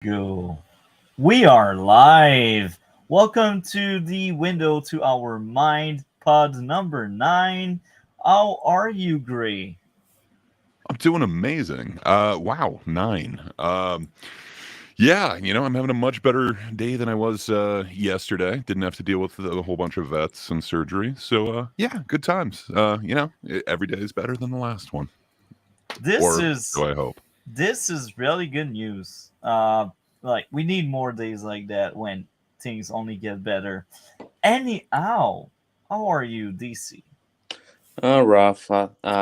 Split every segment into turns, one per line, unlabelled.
Go. We are live. Welcome to the window to our mind, pod number 9. How are you, Gray?
I'm doing amazing. Wow, 9. Yeah, I'm having a much better day than I was yesterday. Didn't have to deal with a whole bunch of vets and surgery. So, yeah, good times. Every day is better than the last one.
This
Or
is
so I hope.
this is really good news. Like we need more days like that when things only get better. Anyhow, how are you, DC?
Rough.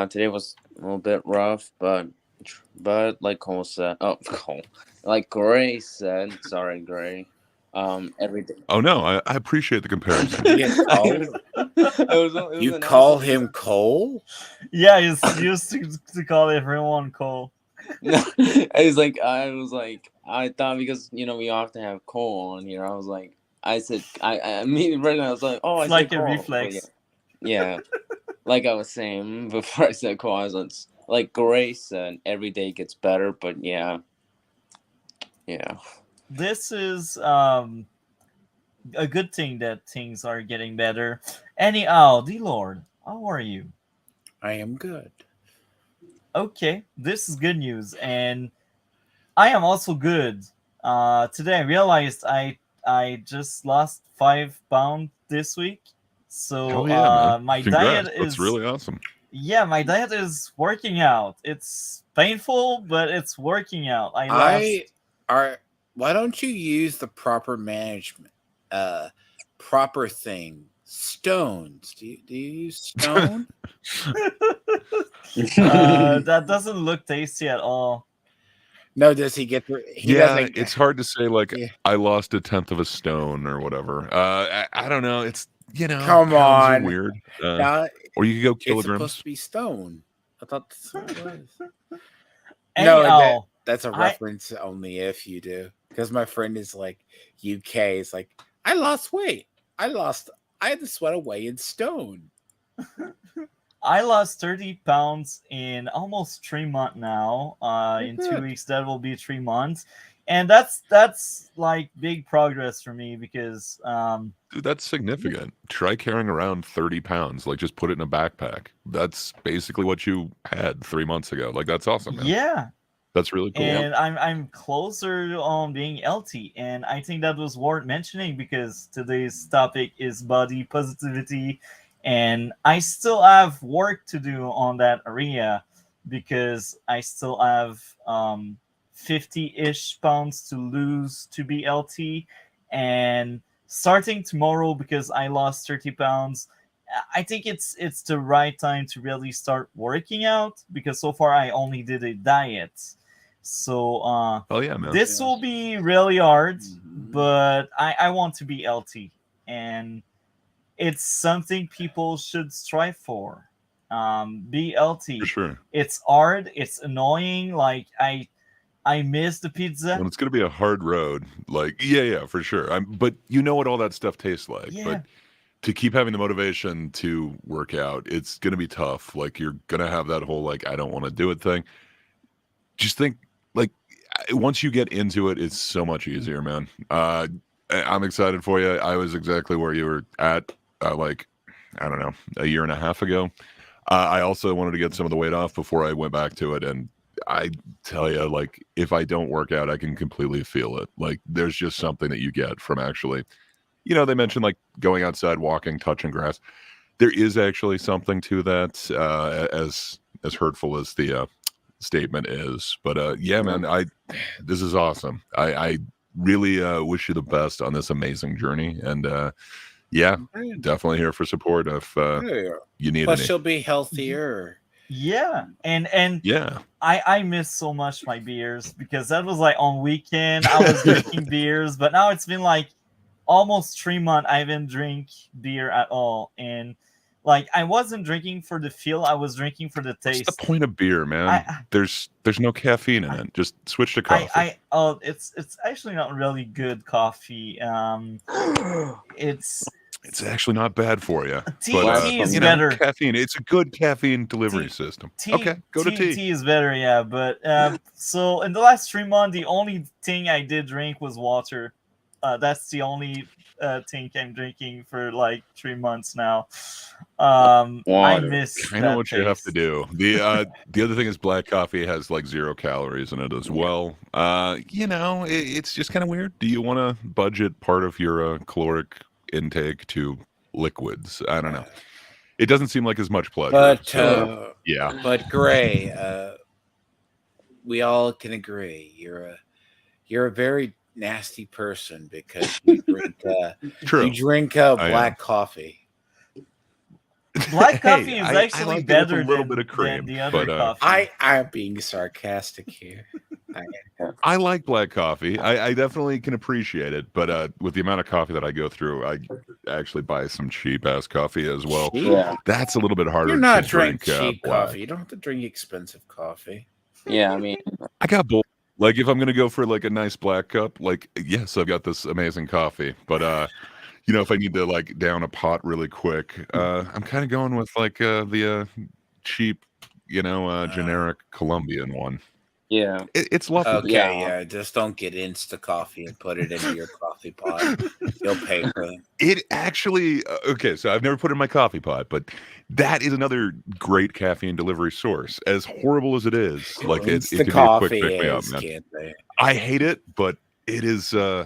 Today was a little bit rough, but like Cole said, oh Cole, like Gray said, sorry Gray. Every day.
Oh no, I appreciate the comparison.
You get Cole?
It was
You
an
call
accident.
him Cole?
Yeah, you used to call everyone Cole.
No, I was like I thought because we often have Cole on here. I was like I said I immediately right now I was like oh I
It's
said
like a
Cole, but
reflex.
yeah, like I was saying before I said Cole, I was like Gray said, every day gets better, but yeah.
This is a good thing that things are getting better. Anyhow, D Lord, how are you?
I am good.
Okay, this is good news, and I am also good. Today I realized I just lost 5 pounds this week, so
Hell yeah, man.
my diet
Congrats. That's
is
really awesome.
my diet is working out. It's painful, but it's working out. I
I
lost.
are why don't you use the proper management? Proper thing. Stones. Do you use stone?
That doesn't look tasty at all.
No, does he get the he
Yeah,
doesn't
it's hard to say, like,
yeah.
I lost a tenth of a stone or whatever. I don't know. It's,
Come
pounds are
on.
weird.
Now
Or you could go
it's supposed
kilograms.
to be stone. I thought that's what it was. No,
Anyhow,
that's a
I
reference only if you do. Because my friend is like UK is like, I lost weight. I had to sweat away in stone.
I lost 30 pounds in almost 3 months now.
You're
In two
good.
weeks, that will be 3 months, and that's like big progress for me because
Dude, that's significant. Try carrying around 30 pounds. Like, just put it in a backpack. That's basically what you had 3 months ago. Like, that's awesome, man.
yeah,
That's really cool.
and I'm closer on being healthy, and I think that was worth mentioning because today's topic is body positivity, and I still have work to do on that area because I still have 50-ish pounds to lose to be healthy, and starting tomorrow because I lost 30 pounds. I think it's the right time to really start working out because so far I only did a diet. So
Oh, yeah, man.
this will be really hard,
Mhm.
but I want to be healthy, and it's something people should strive for. Be
For
healthy.
sure.
It's hard. It's annoying. Like I miss the pizza.
When it's going to be a hard road, like, yeah, for sure. But you know what all that stuff tastes like.
Yeah,
But to keep having the motivation to work out, it's going to be tough. Like, you're going to have that whole, like, I don't want to do it thing. Just think, like, once you get into it, it's so much easier, man. I'm excited for you. I was exactly where you were at, like, I don't know, a year and a half ago. I also wanted to get some of the weight off before I went back to it, and I tell you, like, if I don't work out, I can completely feel it. Like, there's just something that you get from actually, they mentioned like going outside, walking, touching grass. There is actually something to that, as hurtful as the statement is. But yeah, man, this is awesome. I really wish you the best on this amazing journey, and yeah, definitely here for support if
Yeah.
you need
Plus
any.
she'll be healthier.
yeah, and
Yeah.
I miss so much my beers because that was like on weekend I was drinking beers, but now it's been like almost 3 months I haven't drink beer at all, and like I wasn't drinking for the feel, I was drinking for the
What's the
taste.
point of beer, man?
I
There's no caffeine in
I
it. Just switch to coffee.
oh it's actually not really good coffee. It's
It's actually not bad for you.
Tea,
But,
tea is
you know,
better.
caffeine, it's a good caffeine delivery
Tea-
system.
Tea,
Okay, go to tea.
Tea is better, yeah. But so in the last 3 months, the only thing I did drink was water. That's the only thing I'm drinking for like 3 months now. I
Water.
miss
I know
that
what you have to
taste.
do. The other thing is black coffee has like 0 calories in it as well. You know, it's just kind of weird. Do you want to budget part of your caloric intake to liquids? I don't know. It doesn't seem like as much pleasure.
But
So, yeah.
but Gray, we all can agree you're a very nasty person because you
True.
drink
I am.
black coffee.
Black coffee
Hey,
is
I
actually
like it with a
better
little
than,
bit of cream,
the other
but,
coffee.
I'm being sarcastic here.
I like black coffee. I definitely can appreciate it, but with the amount of coffee that I go through, I actually buy some cheap ass coffee as well.
Cheap?
Yeah.
That's a little bit harder
You're not
to
drink
drink
cheap
black.
coffee. You don't have to drink expensive coffee.
Yeah, I mean,
I got both. Like if I'm gonna go for like a nice black cup, like yes, I've got this amazing coffee. But you know, if I need to like down a pot really quick, I'm kind of going with like the cheap, you know, generic Colombian one.
yeah.
It's lovely.
Okay,
Yeah.
yeah. Just don't get Insta coffee and put it into your coffee pot. You'll pay for it.
It actually okay. So I've never put it in my coffee pot, but that is another great caffeine delivery source. As horrible as it is, like it
Insta
can be a quick
coffee
pick me up,
is,
man.
can't they?
I hate it, but it is. Ooh,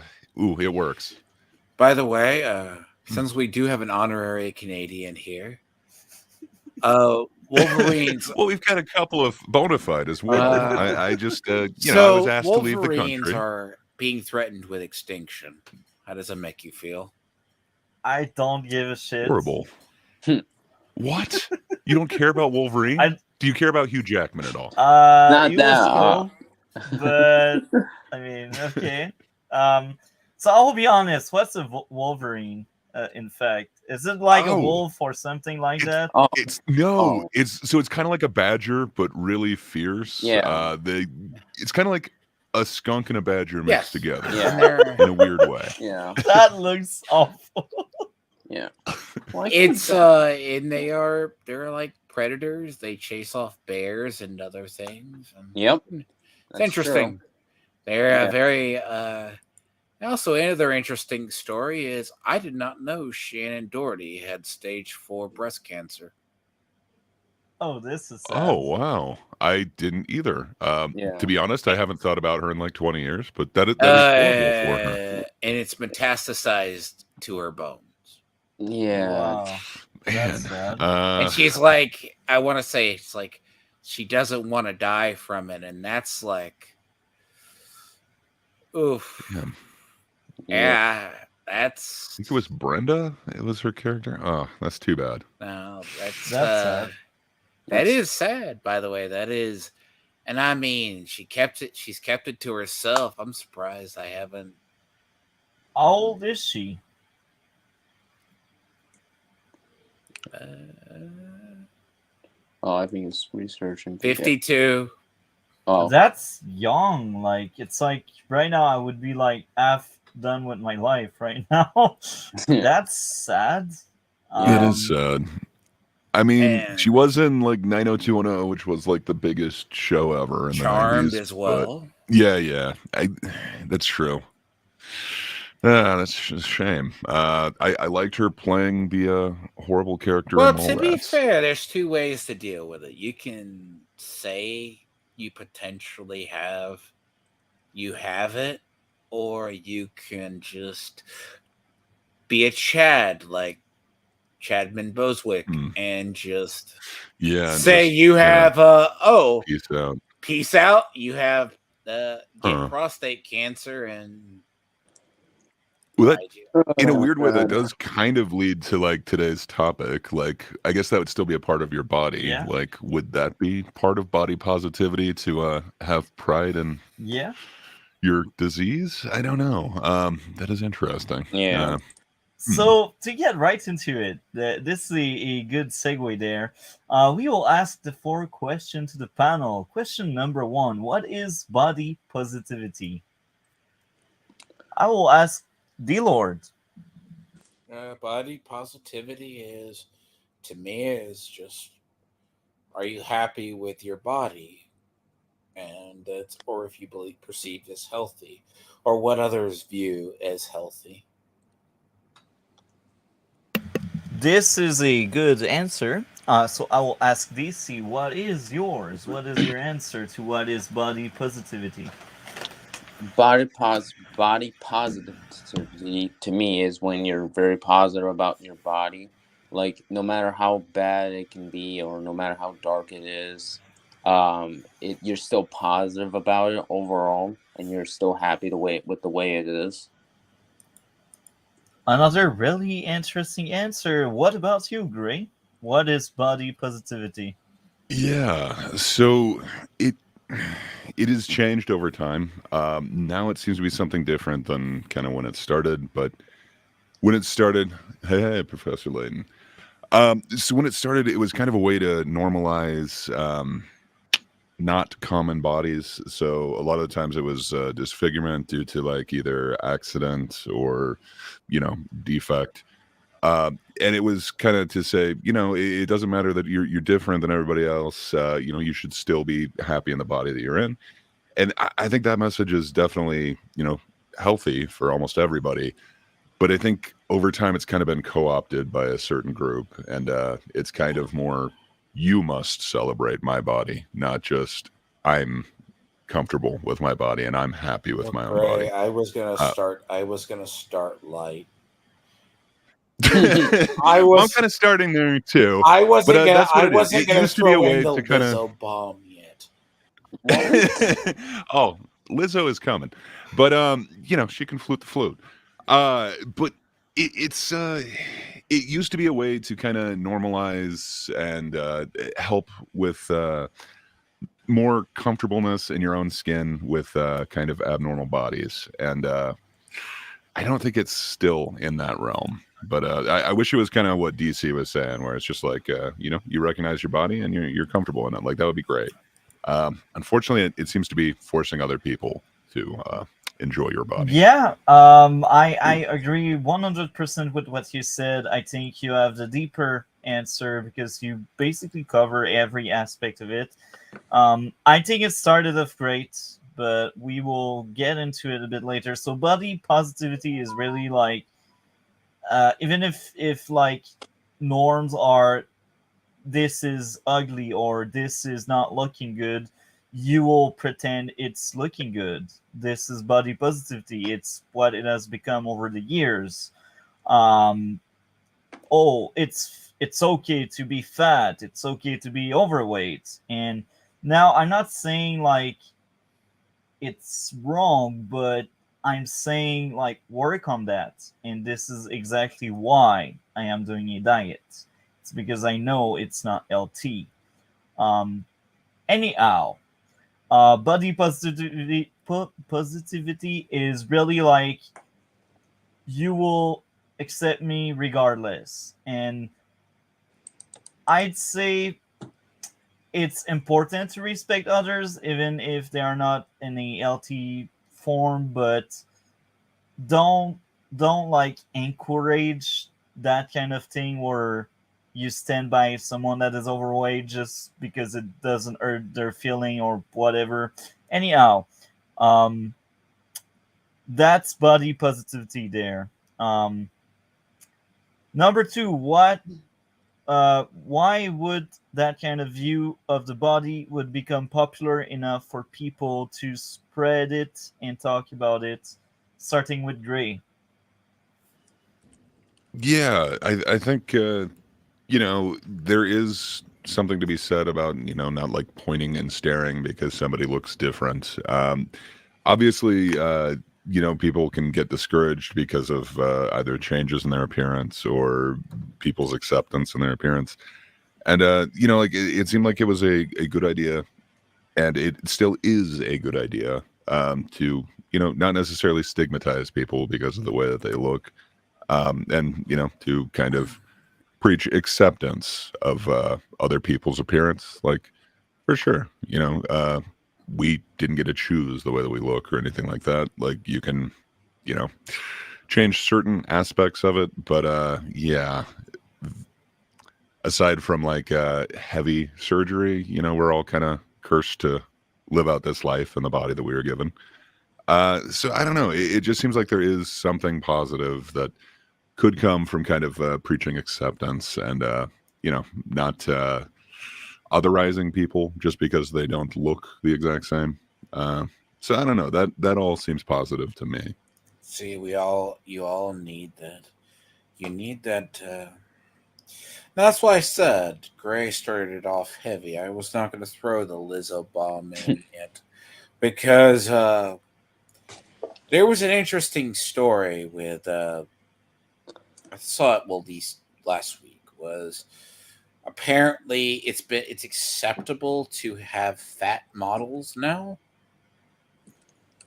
it works.
By the way, since we do have an honorary Canadian here, Wolverines.
Well, we've got a couple of bona fide as well. I just, you know, I
So
was asked to leave the
Wolverines
country.
are being threatened with extinction. How does that make you feel?
I don't give a shit.
Horrible. What? You don't care about Wolverine? Do you care about Hugh Jackman at all?
Not
He
that,
was cool, but I mean, okay. So I'll be honest. What's a Wolverine? In fact, is it like a
Oh.
wolf or something like that?
Oh,
It's
Oh.
it's kind of like a badger, but really fierce.
Yeah.
It's kind of like a skunk and a badger
Yes.
mixed together
Yeah.
in a weird way.
yeah.
That looks awful.
Yeah. Why
It's
should that-
and they're like predators. They chase off bears and other things. And
Yep.
it's
That's
interesting.
true.
They're
Yeah.
very also another interesting story is I did not know Shannon Doherty had stage 4 breast cancer.
Oh, this is sad.
Oh wow, I didn't either.
Yeah.
To be honest, I haven't thought about her in like 20 years, but that is horrible for her.
And it's metastasized to her bones.
Yeah.
Wow,
Man,
that's sad.
And she's like, I want to say it's like she doesn't want to die from it, and that's like, oof, yeah,
I
that's
think it was Brenda. It was her character. Oh, that's too bad.
no, that's
sad.
That is sad, by the way. That is, and I mean, she kept it. She's kept it to herself. I'm surprised I haven't.
How old is she?
Oh, I think it's researching.
52.
Oh,
That's young. Like it's like right now I would be like half done with my life right now. That's sad.
It is sad. I mean,
And-
she was in like 90210, which was like the biggest show ever in
Charmed
the 90s.
as well.
Yeah. That's true. That's just a shame. I liked her playing the horrible character
Well,
in
to be
Mallrats.
fair, there's two ways to deal with it. You can say you potentially have it, or you can just be a Chad like Chadman Boswick and just
Yeah. and
say
just,
you have
peace out.
peace out. You have get
Huh.
prostate cancer and
Well, that,
hide you.
in a weird way, that
God.
does kind of lead to like today's topic. Like, I guess that would still be a part of your body.
Yeah.
Like, would that be part of body positivity to have pride in
Yeah.
your disease? I don't know. That is interesting.
Yeah.
So to get right into it, this is a good segue there. We will ask the 4 questions to the panel. Question number 1: what is body positivity? I will ask D Lord.
Body positivity is, to me, is just, are you happy with your body? And that's, or if you believe perceived as healthy, or what others view as healthy.
This is a good answer. So I will ask DC, what is yours? What is your answer to what is body positivity?
Body positivity to me is when you're very positive about your body. Like no matter how bad it can be or no matter how dark it is, you're still positive about it overall, and you're still happy with the way it is.
Another really interesting answer. What about you, Gray? What is body positivity?
Yeah, so it it has changed over time. Now it seems to be something different than kind of when it started. But when it started, hey, Professor Layton. So when it started, it was kind of a way to normalize not common bodies. So a lot of the times it was disfigurement due to like either accident or, defect. And it was kind of to say, it doesn't matter that you're different than everybody else. You should still be happy in the body that you're in. And I think that message is definitely, healthy for almost everybody. But I think over time it's kind of been co-opted by a certain group, and it's kind of more, you must celebrate my body, not just I'm comfortable with my body and I'm happy with
Well,
my own
Gray,
body.
I was gonna
Uh,
start. I was gonna start light.
well,
I
I'm
was.
kind of starting there too,
I
but
wasn't gonna.
that's what
I
it is.
wasn't
It
gonna
used to be a
throw in
way
the
to kind of
Lizzo bomb yet.
What?
oh, Lizzo is coming, but she can flute the flute. But it used to be a way to kind of normalize and help with more comfortableness in your own skin with kind of abnormal bodies, and I don't think it's still in that realm. But I wish it was kind of what DC was saying, where it's just like you recognize your body and you're comfortable in it. Like that would be great. Unfortunately, it seems to be forcing other people to enjoy your body.
Yeah, I agree 100% with what you said. I think you have the deeper answer because you basically cover every aspect of it. I think it started off great, but we will get into it a bit later. So body positivity is really like, even if like norms are, this is ugly or this is not looking good, you will pretend it's looking good. This is body positivity. It's what it has become over the years. um oh, it's okay to be fat, it's okay to be overweight. And now I'm not saying like it's wrong, but I'm saying like work on that. And this is exactly why I am doing a diet. It's because I know it's not LT. um Anyhow, body positivity is really like, you will accept me regardless. And I'd say it's important to respect others even if they are not in a LT form, but don't don't like encourage that kind of thing where you stand by someone that is overweight just because it doesn't hurt their feeling or whatever. Anyhow, um that's body positivity there. Number two, why would that kind of view of the body would become popular enough for people to spread it and talk about it, starting with Gray?
Yeah, I think there is something to be said about not like pointing and staring because somebody looks different. Obviously, people can get discouraged because of either changes in their appearance or people's acceptance in their appearance. And like it seemed like it was a good idea, and it still is a good idea to not necessarily stigmatize people because of the way that they look, and to kind of preach acceptance of other people's appearance. Like for sure, we didn't get to choose the way that we look or anything like that. Like you can, you know, change certain aspects of it, but yeah, aside from like heavy surgery, we're all kind of cursed to live out this life in the body that we were given. So I don't know. It just seems like there is something positive that could come from kind of preaching acceptance and not otherizing people just because they don't look the exact same. So I don't know. That all seems positive to me.
See, you all need that. You need that. That's why I said Gray started off heavy. I was not going to throw the Lizzo bomb in yet because there was an interesting story with. I saw it these last week was apparently it's acceptable to have fat models now.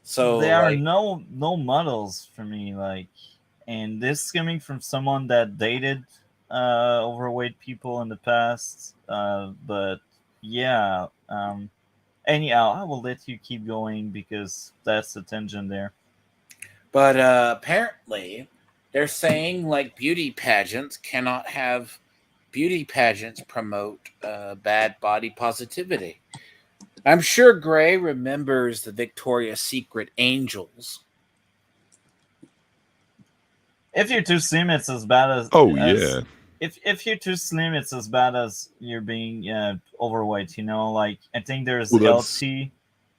So
There are
like
no models for me, like, and this coming from someone that dated overweight people in the past. But yeah, anyhow, I will let you keep going because that's the tangent there.
But apparently, they're saying like beauty pageants promote bad body positivity. I'm sure Gray remembers the Victoria's Secret Angels.
If you're too slim, it's as bad
Oh
as
yeah,
if you're too slim, it's as bad as you're being overweight. Like I think there's
well that's
LT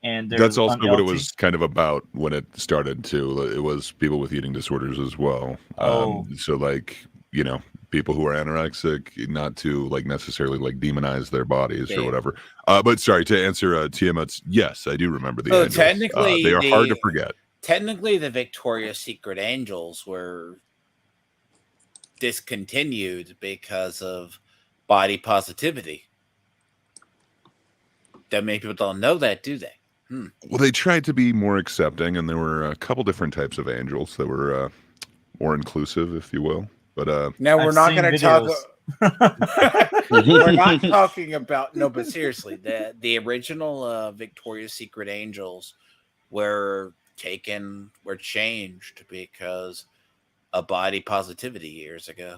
and
that's
there's
also what it
un-LT.
was kind of about when it started too. It was people with eating disorders as well.
Oh,
So like people who are anorexic, not to like necessarily like demonize their bodies or
They,
whatever. But sorry to answer Tiamat's. Yes, I do remember the
oh,
angels. They are hard to forget.
technically the Victoria's Secret Angels were discontinued because of body positivity. That many people don't know that, do they?
Well, they tried to be more accepting, and there were a couple different types of angels that were more inclusive, if you will. But
Now we're
I've
not
seen
going to talk.
videos.
We're not talking about no, but seriously, the original Victoria's Secret Angels were changed because of body positivity years ago.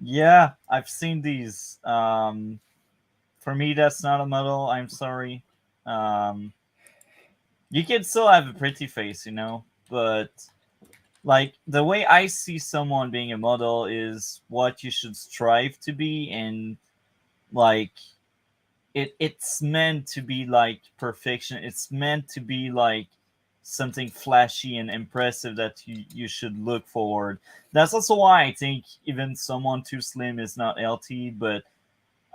Yeah, I've seen these. For me, that's not a model. I'm sorry. Um, you can still have a pretty face, but like the way I see someone being a model is what you should strive to be, and like it's meant to be like perfection. It's meant to be like something flashy and impressive that you should look forward. That's also why I think even someone too slim is not LT, but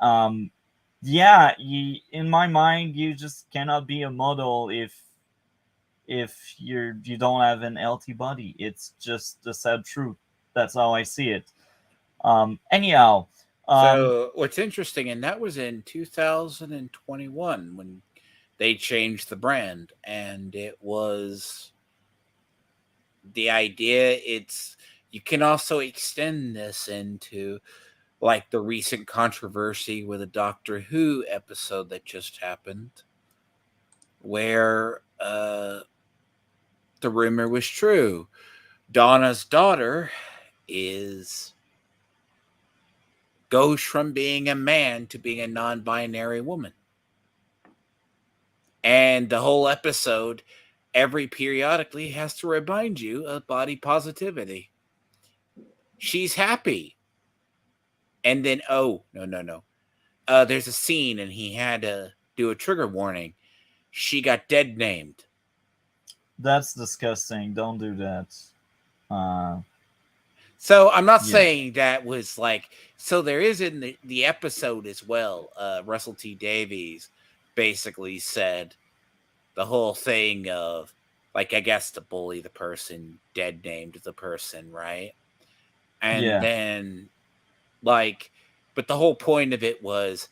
um yeah, in my mind you just cannot be a model if you don't have an LT body. It's just the sad truth. That's how I see it. Anyhow,
So what's interesting, and that was in 2021 when they changed the brand, and it was the idea. You can also extend this into like the recent controversy with a Doctor Who episode that just happened, where the rumor was true. Donna's daughter goes from being a man to being a non-binary woman. And the whole episode, every periodically has to remind you of body positivity. She's happy. And then, oh, no. There's a scene and he had to do a trigger warning. She got dead named.
that's disgusting. Don't do that. Uh,
So I'm not
yeah,
saying that was like, so there is in the episode as well. Russell T. Davies basically said the whole thing of like, I guess to bully the person, dead named the person, right? And
yeah,
then like, but the whole point of it was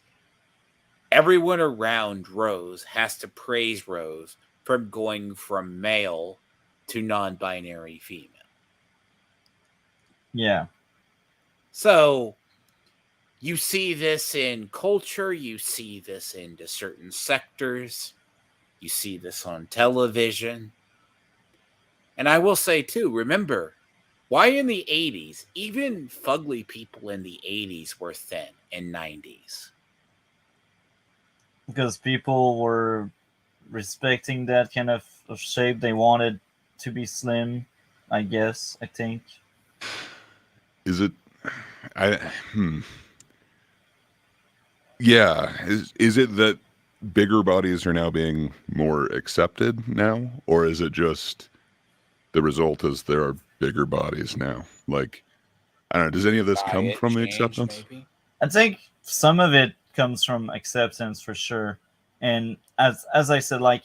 everyone around Rose has to praise Rose from going from male to non-binary female.
yeah,
So you see this in culture, you see this into certain sectors, you see this on television. And I will say too, remember, why in the 80s, even fugly people in the 80s were thin in 90s?
Because people were respecting that kind of shape. They wanted to be slim, I guess, I think.
Is it? I hmm. Yeah. Is it that bigger bodies are now being more accepted now, or is it just the result is there are bigger bodies now? Like, I don't know. Does any of this come
Diet
from the
change,
acceptance?
maybe?
I think some of it comes from acceptance for sure. And as I said, like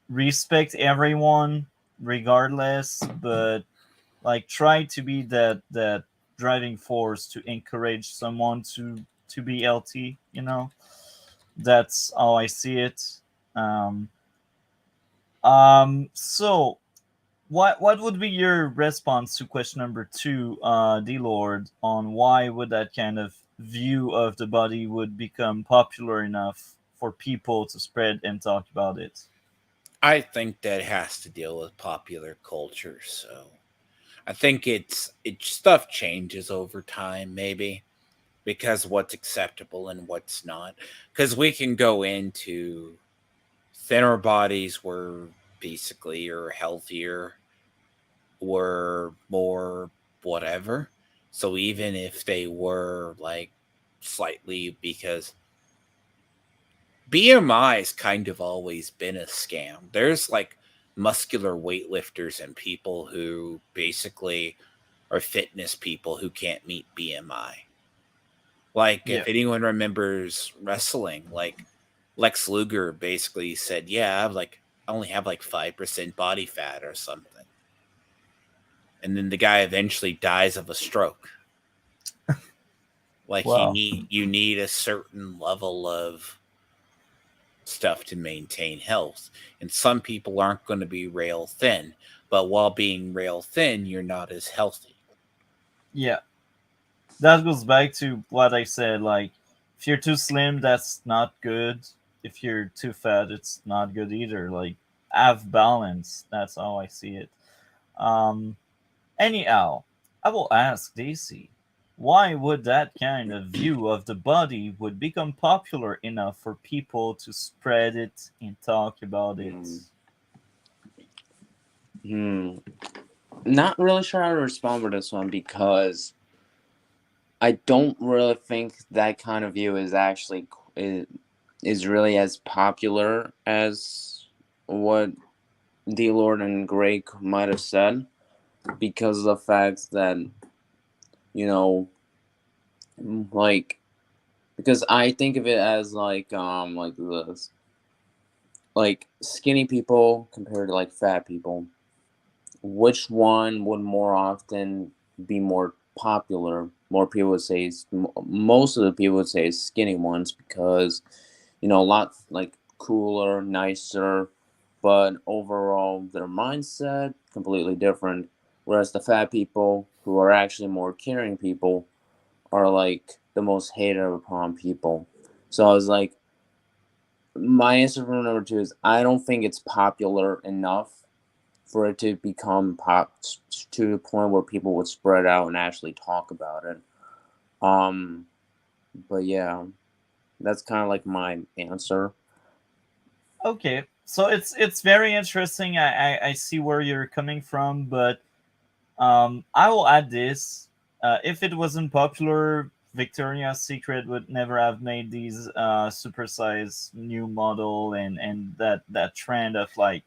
respect everyone regardless, but like try to be that driving force to encourage someone to be LT, you know? That's how I see it. Um so what would be your response to question number two, D Lord, on why would that kind of view of the body would become popular enough for people to spread and talk about it?
I think that has to deal with popular culture. So I think it stuff changes over time, maybe because what's acceptable and what's not. Because we can go into thinner bodies were basically or healthier, were more whatever. So even if they were like slightly, because BMI's kind of always been a scam. There's like muscular weightlifters and people who basically are fitness people who can't meet BMI. Like
Yeah.
if anyone remembers wrestling, like Lex Luger basically said, "Yeah, I only have like 5% body fat or something," and then the guy eventually dies of a stroke. Like
Wow.
you need a certain level of stuff to maintain health. And some people aren't going to be rail thin, but while being rail thin, you're not as healthy.
Yeah. That goes back to what I said, like if you're too slim, that's not good. If you're too fat, it's not good either. Like have balance. That's how I see it. Um Anyhow, I will ask Daisy, why would that kind of view of the body would become popular enough for people to spread it and talk about it?
Hmm. Hmm. Not really sure how to respond with this one because I don't really think that kind of view is actually is really as popular as what D Lord and Greg might have said, because of the fact that, you know, like, because I think of it as like this, like skinny people compared to like fat people, which one would more often be more popular? More people would say most of the people would say skinny ones because, a lot like cooler, nicer, but overall their mindset completely different. Whereas the fat people, who are actually more caring people, are like the most hated upon people. So I was like, my answer for number two is I don't think it's popular enough for it to become pop to the point where people would spread out and actually talk about it. Um, but yeah, that's kind of like my answer.
Okay, so it's very interesting. I see where you're coming from, but I will add this. If it wasn't popular, Victoria's Secret would never have made these supersized new model and that trend of like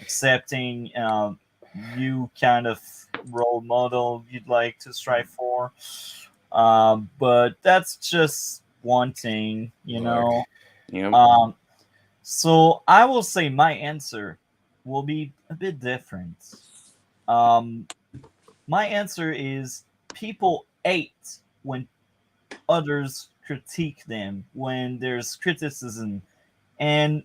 accepting new kind of role model you'd like to strive for. But that's just one thing, you
Lord.
know.
Yep.
Um, so I will say my answer will be a bit different. Um, my answer is people hate when others critique them, when there's criticism. And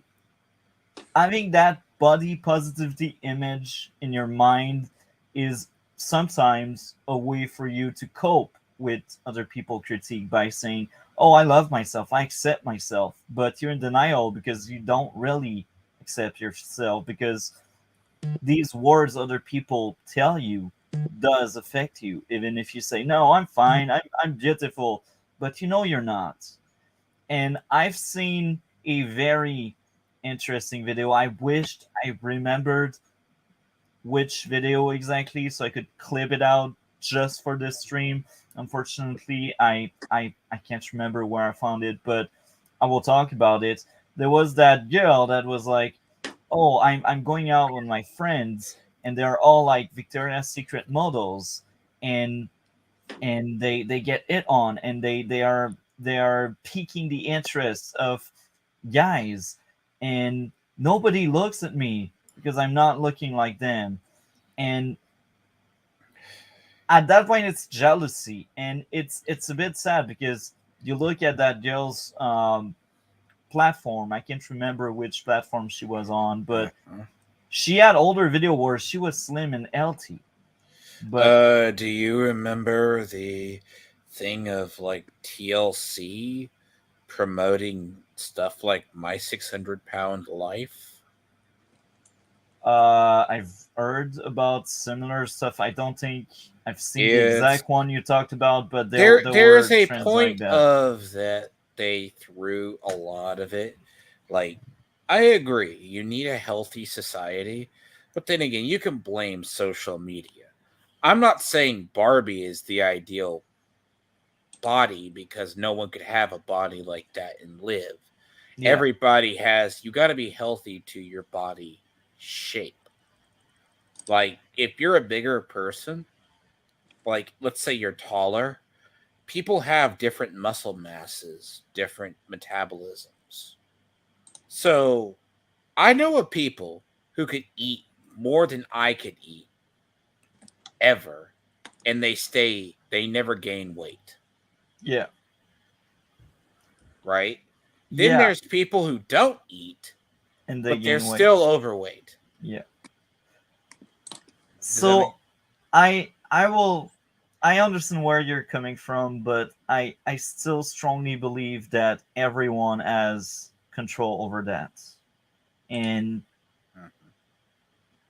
having that body positivity image in your mind is sometimes a way for you to cope with other people critique by saying, "Oh, I love myself, I accept myself," but you're in denial because you don't really accept yourself because these words other people tell you does affect you, even if you say, no, I'm fine, I'm beautiful, but you know you're not. And I've seen a very interesting video. I wished I remembered which video exactly so I could clip it out just for this stream. Unfortunately, I can't remember where I found it, but I will talk about it. There was that girl that was like, "Oh, I'm going out with my friends, and they're all like Victoria's Secret models, and they get it on, and they are piquing the interest of guys, and nobody looks at me because I'm not looking like them." And at that point, it's jealousy, and it's a bit sad because you look at that girl's platform. I can't remember which platform she was on, but she had older video where she was slim and healthy. But
Do you remember the thing of like TLC promoting stuff like My 600-Pound Life?
I've heard about similar stuff. I don't think I've seen the
It's
exact one you talked about, but there
there's
were
a
trends like
point
that.
of that they threw a lot of it. Like, I agree, you need a healthy society, but then again, you can blame social media. I'm not saying Barbie is the ideal body because no one could have a body like that and live.
Yeah,
Everybody has, you got to be healthy to your body shape. Like, if you're a bigger person, like, let's say you're taller, people have different muscle masses, different metabolisms. So, I know of people who could eat more than I could eat ever, and they never gain weight,
yeah,
right? Then
yeah,
there's people who don't eat,
and they
but they're
gain weight.
still overweight.
Yeah.
Does that make
So I understand where you're coming from, but I still strongly believe that everyone has control over that. And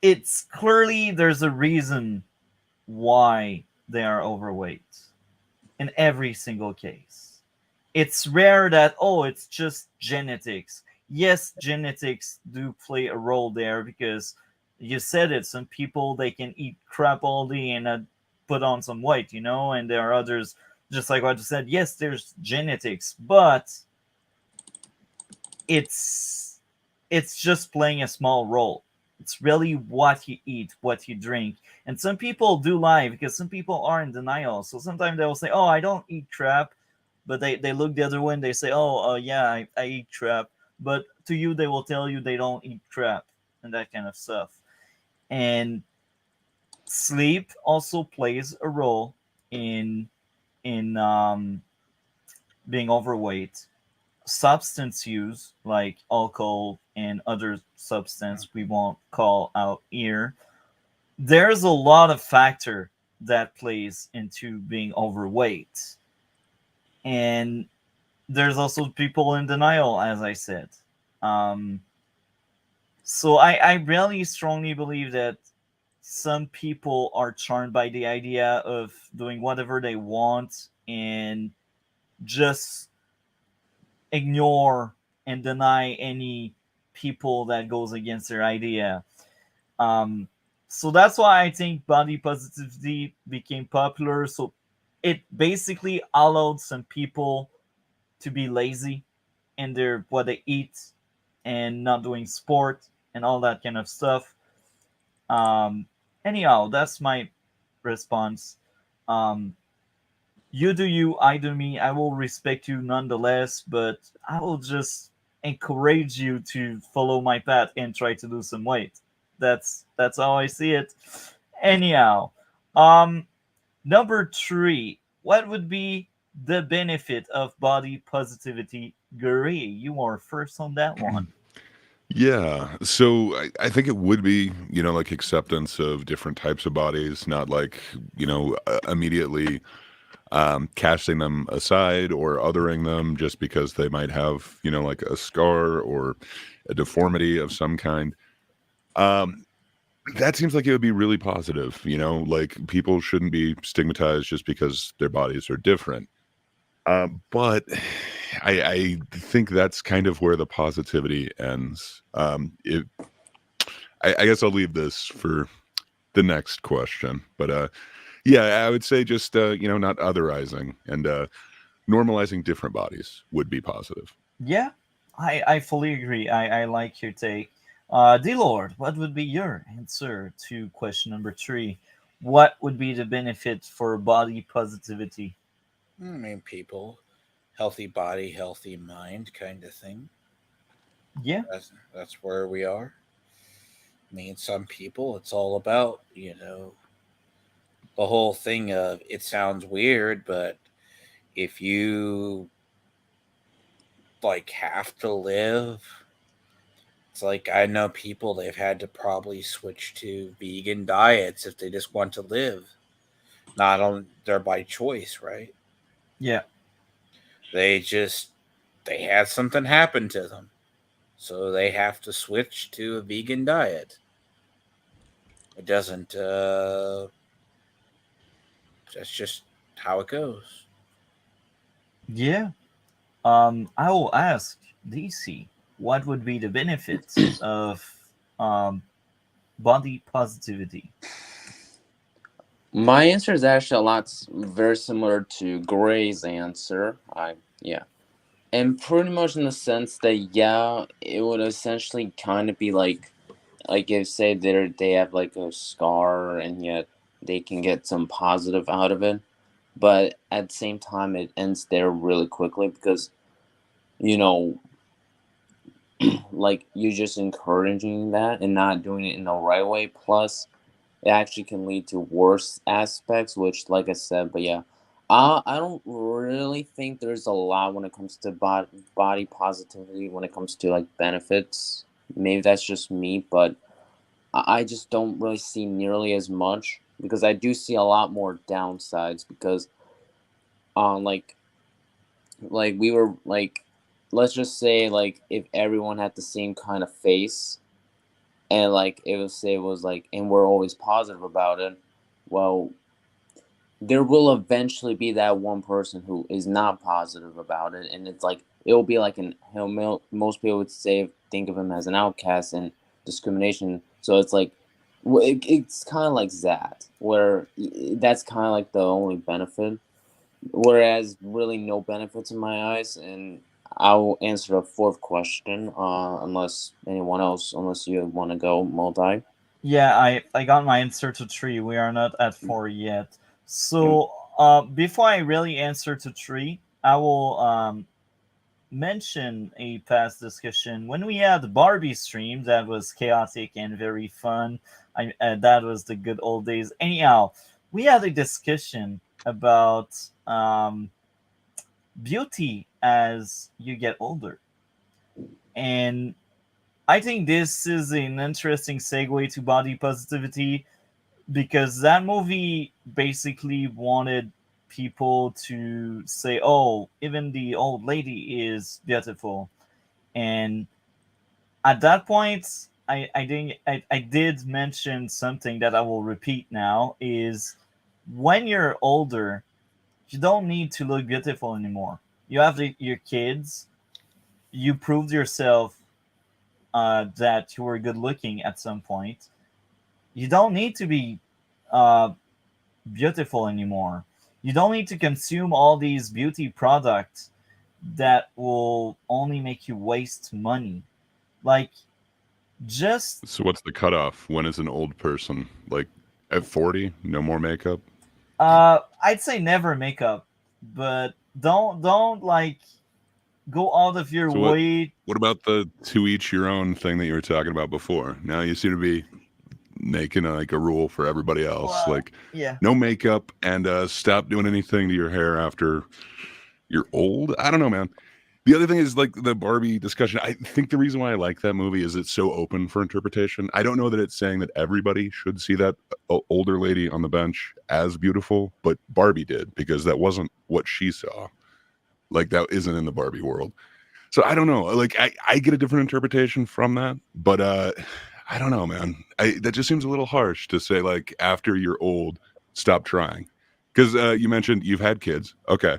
it's clearly there's a reason why they are overweight in every single case. It's rare that, oh, it's just genetics. Yes, genetics do play a role there because you said it. Some people they can eat crap all day and put on some weight, and there are others, just like what you said. Yes, there's genetics, but it's it's just playing a small role. It's really what you eat, what you drink. And some people do lie because some people are in denial. So sometimes they will say, "Oh, I don't eat crap," but they look the other way and they say, "Oh, yeah, I eat crap." But to you, they will tell you they don't eat crap and that kind of stuff. And sleep also plays a role in being overweight. Substance use like alcohol and other substance we won't call out here, there's a lot of factor that plays into being overweight. And there's also people in denial, as I said. um, so I really strongly believe that some people are charmed by the idea of doing whatever they want and just ignore and deny any people that goes against their idea. Um, so that's why I think body positivity became popular. So it basically allowed some people to be lazy in their what they eat and not doing sport and all that kind of stuff. Anyhow, that's my response. Um, you do you, I do me. I will respect you nonetheless, but I will just encourage you to follow my path and try to lose some weight. That's how I see it. Anyhow, um, number three, what would be the benefit of body positivity? Guri, you are first on that one.
Yeah. So I think it would be, like acceptance of different types of bodies, not like, immediately casting them aside or othering them just because they might have, like a scar or a deformity of some kind. Um, that seems like it would be really positive. Like people shouldn't be stigmatized just because their bodies are different. But I think that's kind of where the positivity ends. I guess I'll leave this for the next question. But yeah, I would say just not otherizing and normalizing different bodies would be positive.
Yeah, I fully agree. I like your take. D Lord, what would be your answer to question number three? What would be the benefit for body positivity?
I mean, people, healthy body, healthy mind, kind of thing.
Yeah,
That's where we are. I mean, some people, it's all about the whole thing of it sounds weird, but if you like have to live, it's like I know people they've had to probably switch to vegan diets if they just want to live, not on their by choice, right?
yeah,
They just they had something happen to them, so they have to switch to a vegan diet. It doesn't. That's just how it goes.
yeah. I will ask DC, what would be the benefit of um, body positivity?
My answer is actually a lot very similar to Gray's answer. Yeah, and pretty much in the sense that yeah, it would essentially kind of be like if say they have like a scar and yet they can get some positive out of it, but at the same time it ends there really quickly because you know like you're just encouraging that and not doing it in the right way. Plus, it actually can lead to worse aspects, which, like I said, but yeah, I don't really think there's a lot when it comes to body positivity when it comes to like benefits. Maybe that's just me, but I just don't really see nearly as much because I do see a lot more downsides because like we were like let's just say like if everyone had the same kind of face and like it was like and we're always positive about it, well there will eventually be that one person who is not positive about it, and it's like it will be like most people would say think of him as an outcast and discrimination. So it's like it's kind of like that where that's kind of like the only benefit, whereas really no benefits in my eyes. And I'll answer a fourth question unless anyone else, unless you want to go multi.
Yeah, I got my answer to three. We are not at four yet.
Yeah.
So before I really answer to three, I will mention a past discussion when we had the Barbie stream that was chaotic and very fun. That was the good old days. Anyhow, we had a discussion about beauty as you get older, and I think this is an interesting segue to body positivity because that movie basically wanted people to say, "Oh, even the old lady is beautiful," and at that point, I think I did mention something that I will repeat now is when you're older, you don't need to look beautiful anymore. You have your kids. You proved yourself that you were good looking at some point. You don't need to be uh, beautiful anymore. You don't need to consume all these beauty products that will only make you waste money. Like, just
So what's the cutoff? When is an old person? Like at 40, no more makeup?
I'd say never makeup, but don't like go out of your
So what
way.
what about the to each your own thing that you were talking about before? Now you seem to be making like a rule for everybody else.
Well,
Like
yeah,
no makeup and stop doing anything to your hair after you're old. I don't know, man. The other thing is like the Barbie discussion. I think the reason why I like that movie is it's so open for interpretation. I don't know that it's saying that everybody should see that older lady on the bench as beautiful, but Barbie did because that wasn't what she saw. Like that isn't in the Barbie world. So I don't know. Like I get a different interpretation from that, but I don't know, man. That just seems a little harsh to say, like, after you're old, stop trying. Because you mentioned you've had kids. Okay.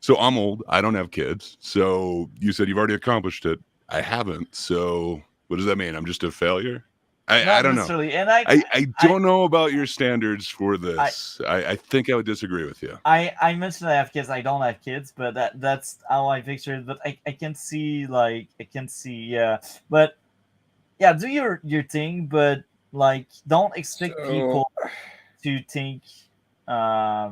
So I'm old. I don't have kids. So you said you've already accomplished it. I haven't. So what does that mean? I'm just a failure? I
Not
don't know.
necessarily, and
I
I
don't know about your standards for
I
this. I think I would disagree with you.
I mentioned I have kids. I don't have kids, but that's how I picture it. But I can see, like, I can see, yeah. But yeah, do your thing, but like, don't expect
So
people to think uh,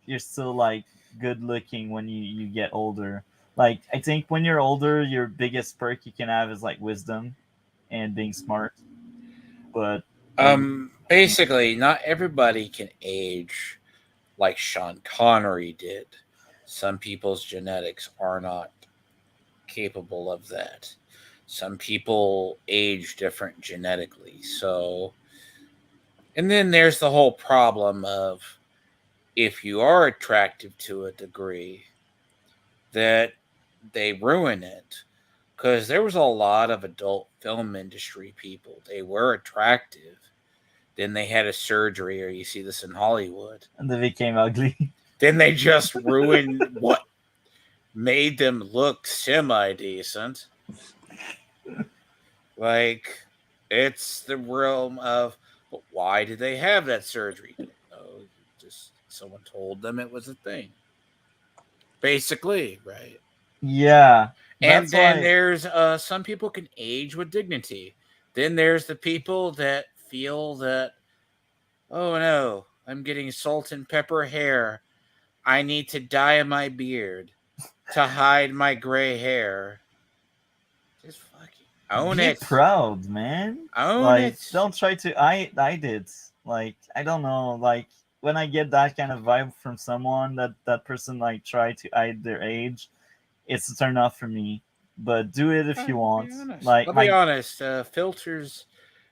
you're still like good looking when you get older. Like, I think when you're older, your biggest perk you can have is like wisdom and being smart. But like,
basically, not everybody can age like Sean Connery did. Some people's genetics are not capable of that. Some people age different genetically. So, and then there's the whole problem of if you are attractive to a degree, that they ruin it. Because there was a lot of adult film industry people. They were attractive. Then they had a surgery, or you see this in Hollywood.
and they became ugly.
Then they just ruined what made them look semi decent. Like, it's the realm of, but why did they have that surgery? Don't know. Just someone told them it was a thing. Basically, right?
Yeah,
And
that's
then
why.
there's some people can age with dignity. Then there's the people that feel that, oh no, I'm getting salt and pepper hair. I need to dye my beard to hide my gray hair. Just fucking own
Be
it.
proud, man.
Own
Like,
it.
don't try to. I did. Like, I don't know. Like, when I get that kind of vibe from someone, that person like try to hide their age, it's a turn off for me. But do it if you
I'll be
want.
honest.
Like
I'll be
my.
honest. Filters,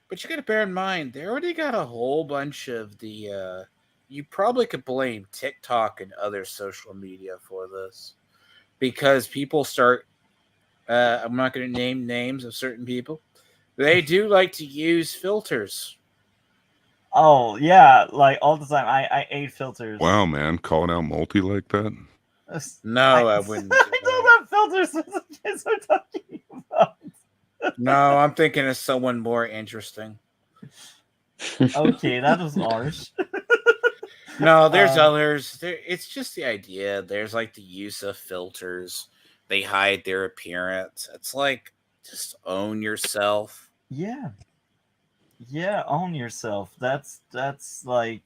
but you got to bear in mind they already got a whole bunch of the. You probably could blame TikTok and other social media for this because people start. I'm not going to name names of certain people. They do like to use filters.
Oh yeah, like all the time. I ate filters.
Wow, man, calling out multi like that.
I
No, I wouldn't do
I
that.
don't have filters. What the kids are talking about.
No, I'm thinking of someone more interesting.
Okay, that was harsh.
No, there's
Um,
others. It's just the idea. There's like the use of filters. They hide their appearance. It's like just own yourself.
yeah, yeah. Own yourself. That's like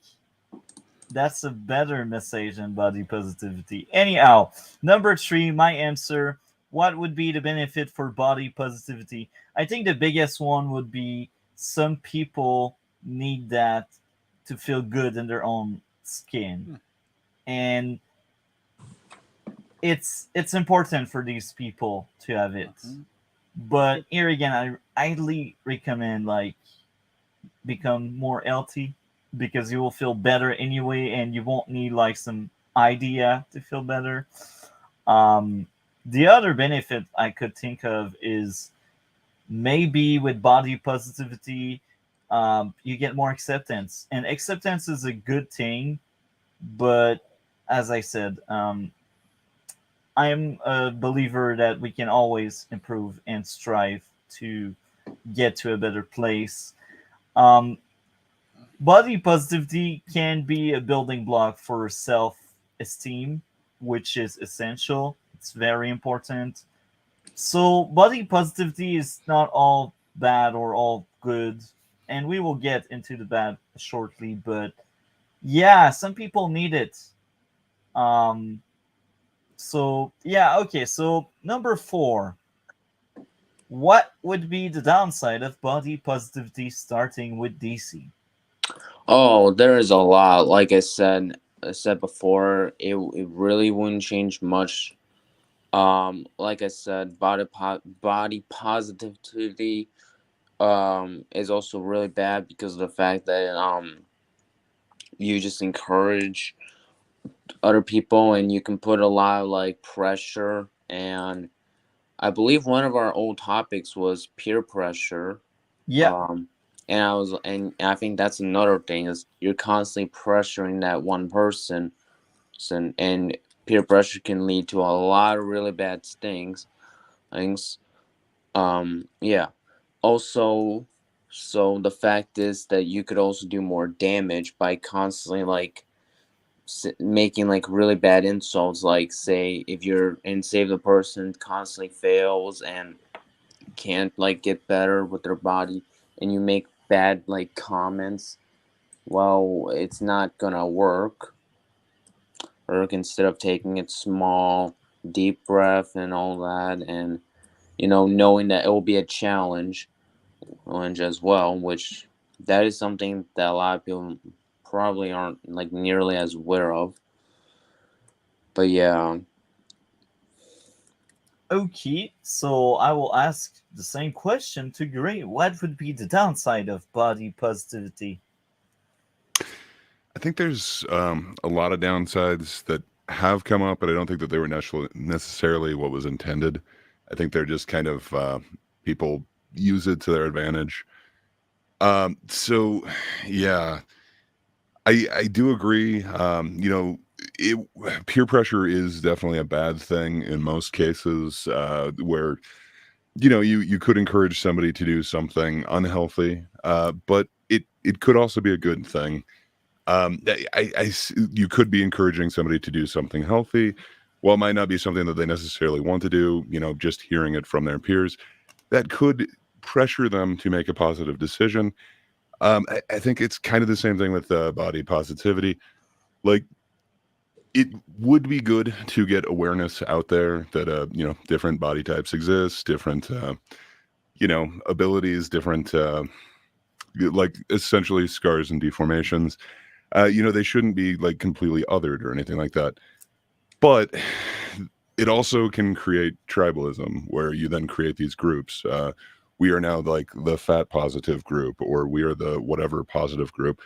that's a better message than body positivity. Anyhow, number three, my answer. What would be the benefit for body positivity? I think the biggest one would be some people need that to feel good in their own skin,
Hmm.
and it's important for these people to have it.
Mhm.
But here again, I highly recommend like become more healthy because you will feel better anyway, and you won't need like some idea to feel better. Um, the other benefit I could think of is maybe with body positivity, you get more acceptance, and acceptance is a good thing. But as I said, I'm a believer that we can always improve and strive to get to a better place. Um, Body positivity can be a building block for self esteem, which is essential. It's very important. So, body positivity is not all bad or all good, and we will get into the bad shortly. But yeah, some people need it. Um, so, yeah, okay. So, number four, what would be the downside of body positivity starting with DC?
Oh, there is a lot. Like I said before, it really wouldn't change much. Like I said, body positivity is also really bad because of the fact that you just encourage other people and you can put a lot of like pressure. And I believe one of our old topics was peer pressure.
Yeah,
Um and I think that's another thing is you're constantly pressuring that one person, and peer pressure can lead to a lot of really bad things. Yeah. Also, so the fact is that you could also do more damage by constantly like making like really bad insults. Like say if the person constantly fails and can't like get better with their body, and you make bad like comments, well, it's not gonna work. Or instead of taking it small, deep breath and all that, and knowing that it will be a challenge as well, which that is something that a lot of people probably aren't like nearly as aware of. But yeah,
Okay, so I will ask the same question to Gray. What would be the downside of body positivity?
I think there's a lot of downsides that have come up, but I don't think that they were necessarily what was intended. I think they're just kind of people use it to their advantage. So, yeah, I do agree. Peer pressure is definitely a bad thing in most cases, where you could encourage somebody to do something unhealthy, but it could also be a good thing. You could be encouraging somebody to do something healthy. While it might not be something that they necessarily want to do, just hearing it from their peers, that could pressure them to make a positive decision. I think it's kind of the same thing with body positivity. Like, it would be good to get awareness out there that different body types exist, different abilities, different like essentially scars and deformations. They shouldn't be like completely othered or anything like that. But it also can create tribalism where you then create these groups. We are now like the fat positive group, or we are the whatever positive group.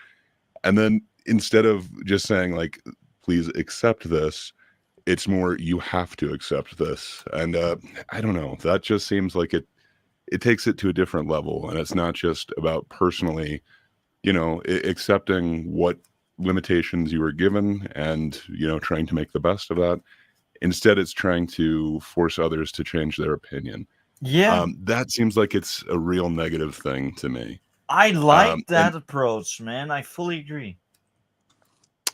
And then instead of just saying like, please accept this, it's more you have to accept this. And I don't know. That just seems like it takes it to a different level, and it's not just about personally accepting what limitations you were given and trying to make the best of that. Instead, it's trying to force others to change their opinion.
Yeah,
That seems like it's a real negative thing to me.
I like
And
that approach, man. I fully agree.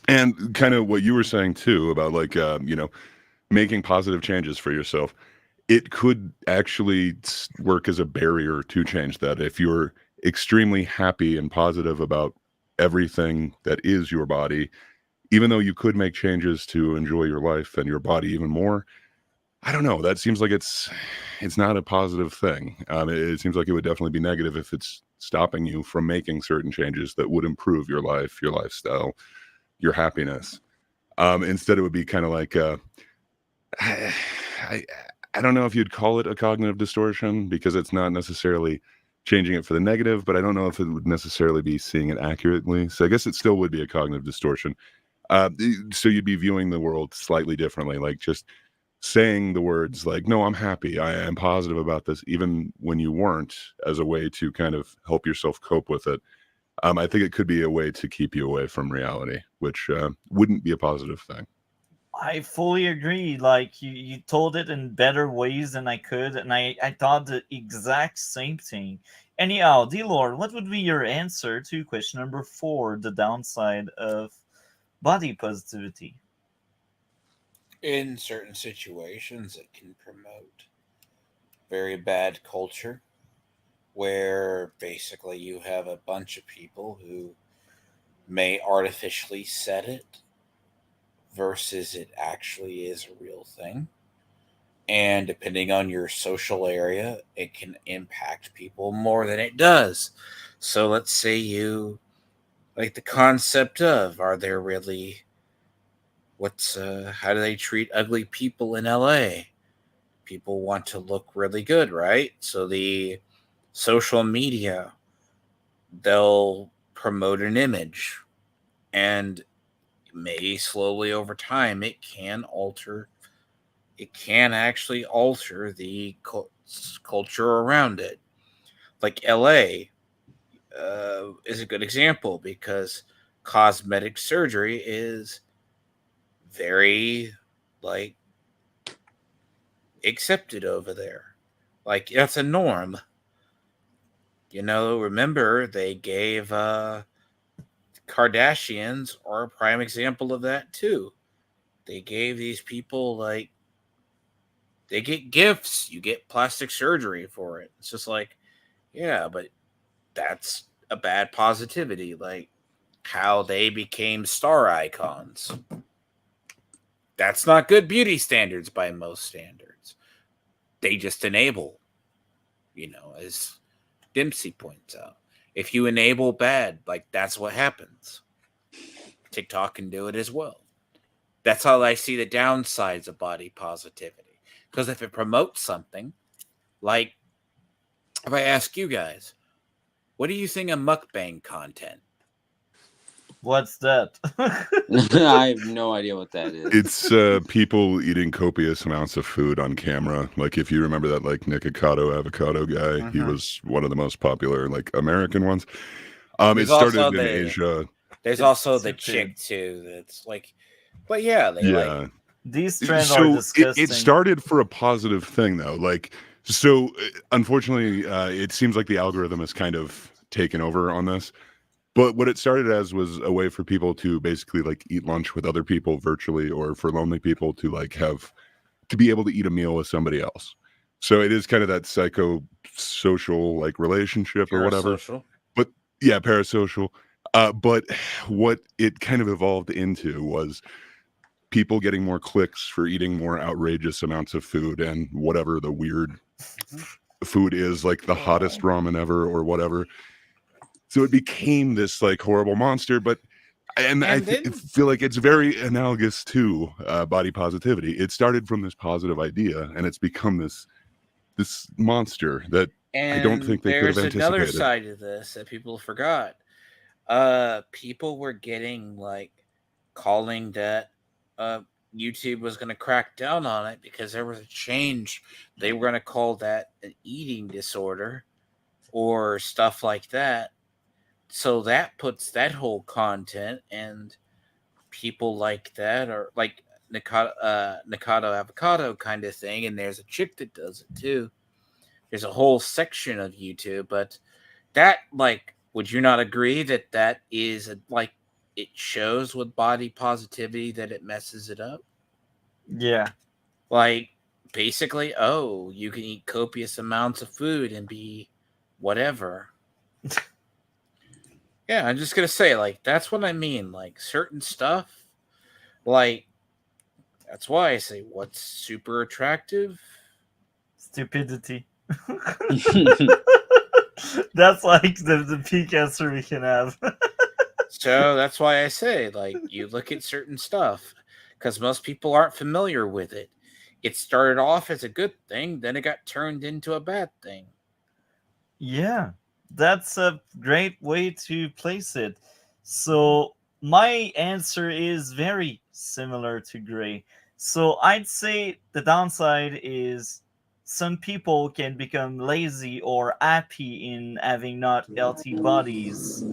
kind of what you were saying too about like making positive changes for yourself, it could actually work as a barrier to change that. If you're extremely happy and positive about everything that is your body, even though you could make changes to enjoy your life and your body even more, I don't know. That seems like it's not a positive thing. It seems like it would definitely be negative if it's stopping you from making certain changes that would improve your life, your lifestyle, your happiness. Instead, it would be kind of like I, I I don't know if you'd call it a cognitive distortion because it's not necessarily changing it for the negative, but I don't know if it would necessarily be seeing it accurately. So I guess it still would be a cognitive distortion. So you'd be viewing the world slightly differently, like just saying the words like, no, I'm happy, I am positive about this, even when you weren't, as a way to kind of help yourself cope with it. I think it could be a way to keep you away from reality, which wouldn't be a positive thing.
I fully agree. Like you told it in better ways than I could, and I thought the exact same thing. Anyhow, D-Lord, what would be your answer to question number 4, the downside of body positivity?
In certain situations, it can promote very bad culture where basically you have a bunch of people who may artificially set it versus it actually is a real thing. And depending on your social area, it can impact people more than it does. So let's say you like the concept of are there really how do they treat ugly people in LA? People want to look really good, right? So the social media, they'll promote an image, and may slowly over time it can actually alter the culture around it. Like LA, is a good example because cosmetic surgery is very like accepted over there. Like that's a norm. Remember they gave Kardashians are a prime example of that too. They gave these people like they get gifts. You get plastic surgery for it. It's just like, yeah, but that's a bad positivity. Like how they became star icons. That's not good beauty standards by most standards. They just enable, as Dempsey points out. If you enable bad, like that's what happens. TikTok can do it as well. That's how I see the downsides of body positivity. Because if it promotes something, like if I ask you guys, what do you think of mukbang content?
What's that?
I have no idea what that is.
It's people eating copious amounts of food on camera. Like if you remember that like Nikocado avocado guy, he was one of the most popular like American ones. It started in Asia.
There's
It's
also the
stupid.
chick too that's like, but yeah, they like
these trends are
So
disgusting.
it started for a positive thing though. Like so, unfortunately, it seems like the algorithm has kind of taken over on this. But what it started as was a way for people to basically like eat lunch with other people virtually, or for lonely people to like have to be able to eat a meal with somebody else. So it is kind of that psychosocial like relationship or whatever.
parasocial.
But yeah, parasocial. But what it kind of evolved into was people getting more clicks for eating more outrageous amounts of food and whatever the weird food is, like the hottest ramen ever or whatever. So it became this like horrible monster, but I feel like it's very analogous to body positivity. It started from this positive idea, and it's become this monster that I don't think they could have
There's another
anticipated.
side of this that people forgot. People were getting like calling that YouTube was going to crack down on it because there was a change. They were going to call that an eating disorder or stuff like that. So that puts that whole content and people like that or like Nikocado avocado kind of thing. And there's a chick that does it too. There's a whole section of YouTube, but that like, would you not agree that that is like it shows with body positivity that it messes it up?
Yeah.
Like basically, oh, you can eat copious amounts of food and be whatever. Yeah, I'm just gonna say, like, that's what I mean. Like certain stuff, like that's why I say what's super attractive?
Stupidity. That's like the peak answer we can have.
So that's why I say, like, you look at certain stuff because most people aren't familiar with it. It started off as a good thing, then it got turned into a bad thing.
Yeah, that's a great way to place it. So my answer is very similar to Gray. So I'd say the downside is some people can become lazy or happy in having not healthy bodies,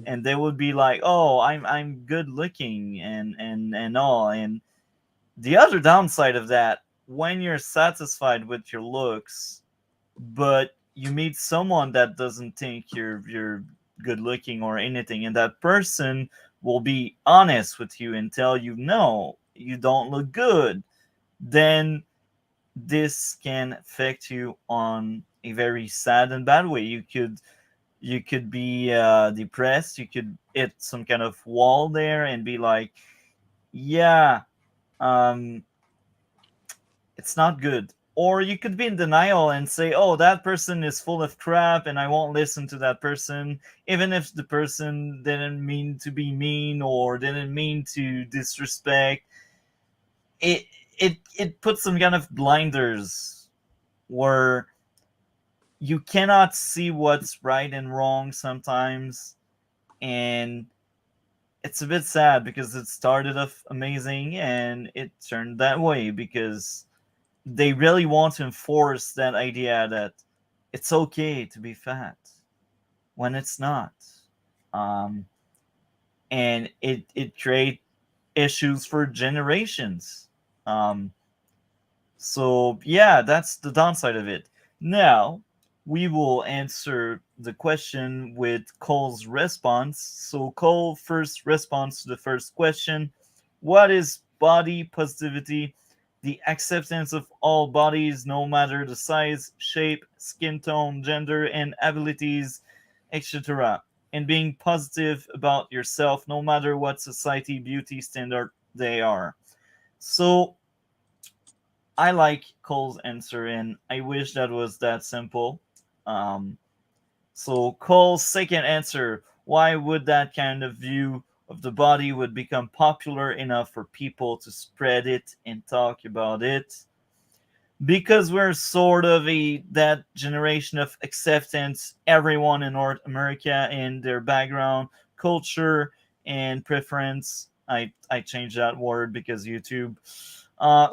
and they would be like, "Oh, I'm good looking and all." And the other downside of that, when you're satisfied with your looks, but you meet someone that doesn't think you're good looking or anything, and that person will be honest with you and tell you no, you don't look good, then this can affect you on a very sad and bad way. You could be depressed, you could hit some kind of wall there and be like, yeah, um it's not good. Or you could be in denial and say, oh, that person is full of crap and I won't listen to that person, even if the person didn't mean to be mean or didn't mean to disrespect. It puts some kind of blinders where you cannot see what's right and wrong sometimes. And it's a bit sad because it started off amazing and it turned that way because they really want to enforce that idea that it's okay to be fat when it's not. Um, and it creates issues for generations. Um, so yeah, that's the downside of it. Now we will answer the question with Cole's response. So Cole first responds to the first question: what is body positivity? The acceptance of all bodies, no matter the size, shape, skin tone, gender, and abilities, etc. And being positive about yourself, no matter what society beauty standard they are. So I like Cole's answer, and I wish that was that simple. Um, so Cole's second answer: why would that kind of view of the body would become popular enough for people to spread it and talk about it? Because we're sort of a that generation of acceptance, everyone in North America and their background, culture, and preference. I changed that word because YouTube.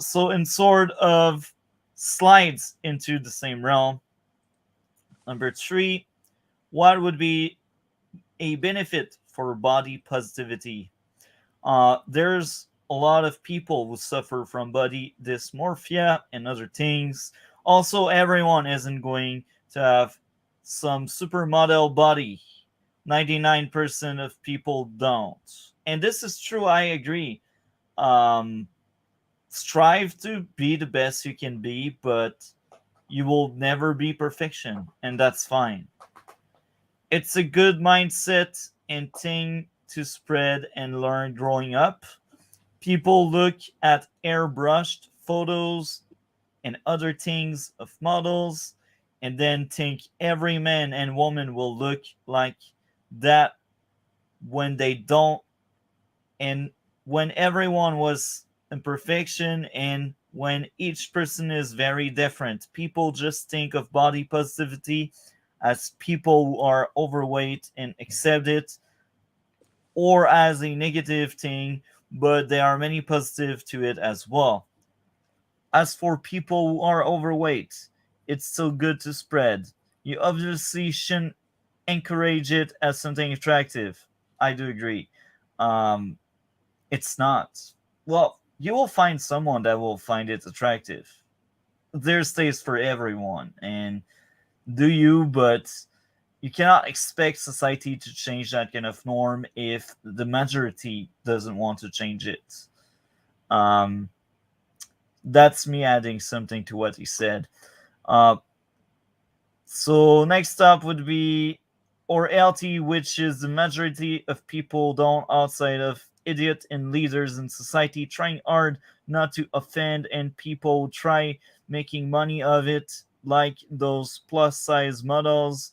So in sort of slides into the same realm. Number three: what would be a benefit for body positivity? There's a lot of people who suffer from body dysmorphia and other things. Also, everyone isn't going to have some supermodel body. 99% of people don't. And this is true, I agree. Um, Strive to be the best you can be, but you will never be perfection, and that's fine. It's a good mindset and thing to spread and learn growing up. People look at airbrushed photos and other things of models and then think every man and woman will look like that when they don't, and when everyone was imperfection and when each person is very different. People just think of body positivity as people who are overweight and accept it, or as a negative thing, but there are many positive to it as well. As for people who are overweight, it's still good to spread. You obviously shouldn't encourage it as something attractive. I do agree. Um, it's not. Well, you will find someone that will find it attractive. There's taste for everyone, and do you, but you cannot expect society to change that kind of norm if the majority doesn't want to change it. Um, that's me adding something to what he said. Uh, so next up would be or LT, which is the majority of people don't outside of idiot and leaders in society trying hard not to offend, and people try making money of it, like those plus size models.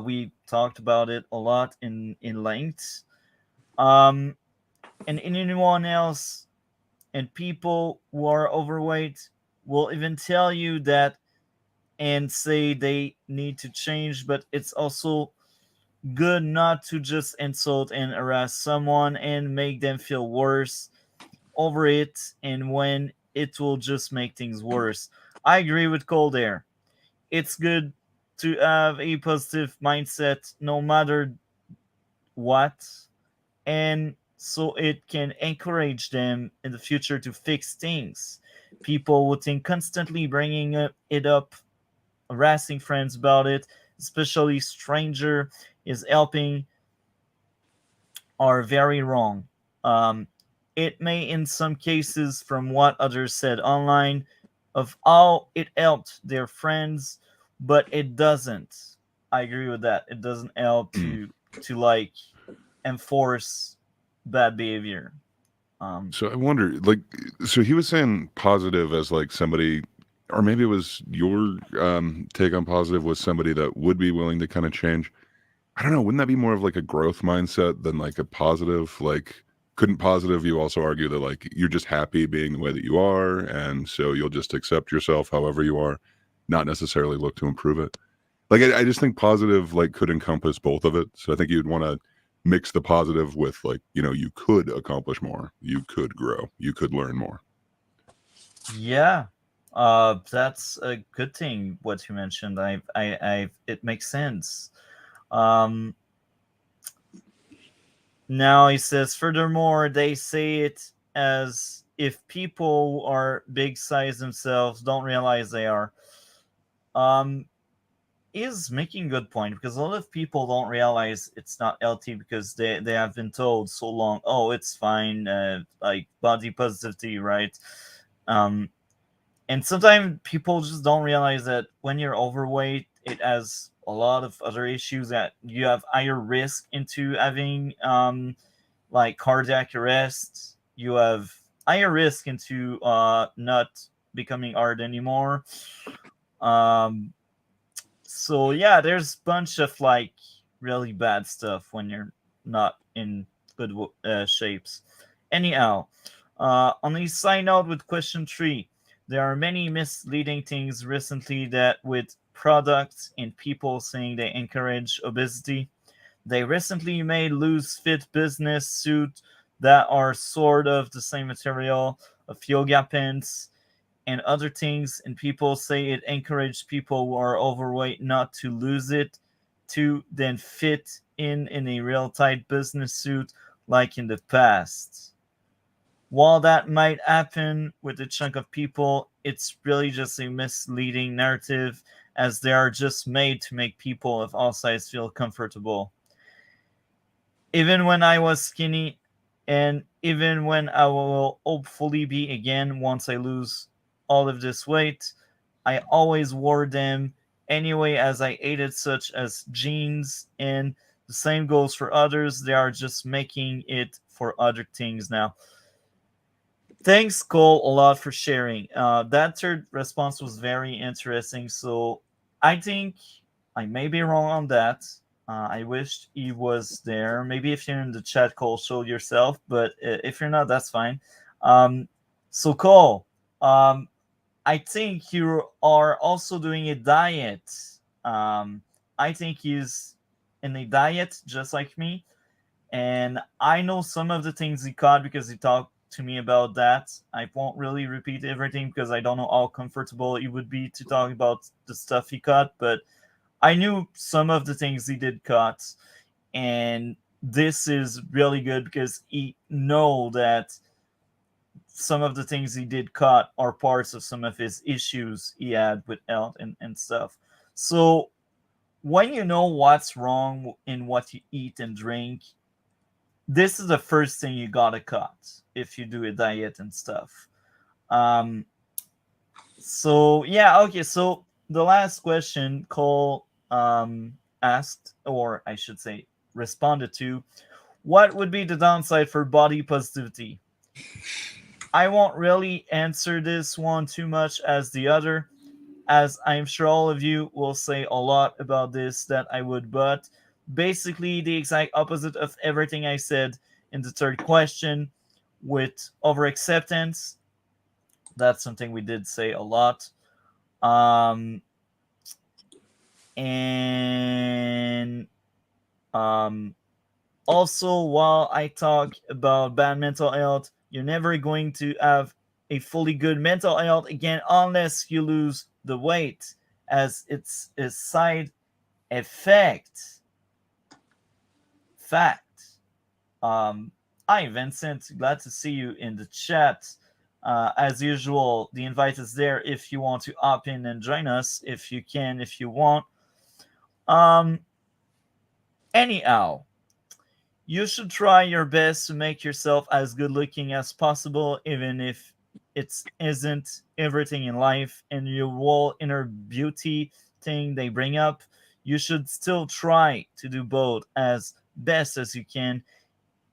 We talked about it a lot in length. Um, and anyone else and people who are overweight will even tell you that and say they need to change, but it's also good not to just insult and harass someone and make them feel worse over it, and when it will just make things worse. I agree with Cole there. It's good to have a positive mindset no matter what, and so it can encourage them in the future to fix things. People would think constantly bringing it up, harassing friends about it, especially stranger, is helping, are very wrong. Um, it may, in some cases, from what others said online, of how it helped their friends, but it doesn't. I agree with that. It doesn't help
Mm.
to like enforce bad behavior. Um,
So I wonder, like, so he was saying positive as like somebody, or maybe it was your take on positive was somebody that would be willing to kind of change. I don't know. Wouldn't that be more of like a growth mindset than like a positive? Like, couldn't positive you also argue that like you're just happy being the way that you are, and so you'll just accept yourself however you are, not necessarily look to improve it? Like, I just think positive like could encompass both of it. So I think you'd want to mix the positive with like, you know, you could accomplish more, you could grow, you could learn more.
yeah, that's a good thing. What you mentioned, it makes sense. Um, Now he says, furthermore, they say it as if people who are big size themselves don't realize they are. Um, is making a good point because a lot of people don't realize it's not LT because they have been told so long, oh, it's fine, like body positivity, right? Um, and sometimes people just don't realize that when you're overweight, it has a lot of other issues that you have higher risk into having, like cardiac arrest. You have higher risk into not becoming hard anymore. Um, so yeah, there's a bunch of like really bad stuff when you're not in good shapes. Anyhow, on a side note with question 3, there are many misleading things recently that with products and people saying they encourage obesity. They recently made loose fit business suit that are sort of the same material of yoga pants and other things, and people say it encouraged people who are overweight not to lose it, to then fit in a real tight business suit like in the past. While that might happen with a chunk of people, it's really just a misleading narrative as they are just made to make people of all sizes feel comfortable. Even when I was skinny, and even when I will hopefully be again once I lose all of this weight, I always wore them anyway as I ate it, such as jeans, and the same goes for others. They are just making it for other things now. Thanks, Cole, a lot for sharing. That third response was very interesting. So I think I may be wrong on that. I wished he was there. Maybe if you're in the chat, Cole, show yourself. But if you're not, that's fine. Um, so, Cole, um, I think you are also doing a diet. Um, I think he's in a diet just like me, and I know some of the things he caught because he talked to me about that. I won't really repeat everything because I don't know how comfortable it would be to talk about the stuff he caught, but I knew some of the things he did cut, and this is really good because he know that some of the things he did cut are parts of some of his issues he had with health and stuff. So when you know what's wrong in what you eat and drink, this is the first thing you gotta cut if you do a diet and stuff. Um, so yeah, okay. So the last question Cole asked, or I should say, responded to, what would be the downside for body positivity? I won't really answer this one too much as the other, as I'm sure all of you will say a lot about this that I would, but basically the exact opposite of everything I said in the third question with over acceptance. That's something we did say a lot. Um, and um, Also, while I talk about bad mental health, you're never going to have a fully good mental health again unless you lose the weight, as it's a side effect. Fact. Um, Hi, Vincent. Glad to see you in the chat. As usual, the invite is there if you want to hop in and join us. If you can, if you want. Um, Anyhow, you should try your best to make yourself as good looking as possible, even if it isn't everything in life. And your whole inner beauty thing they bring up, you should still try to do both as best as you can.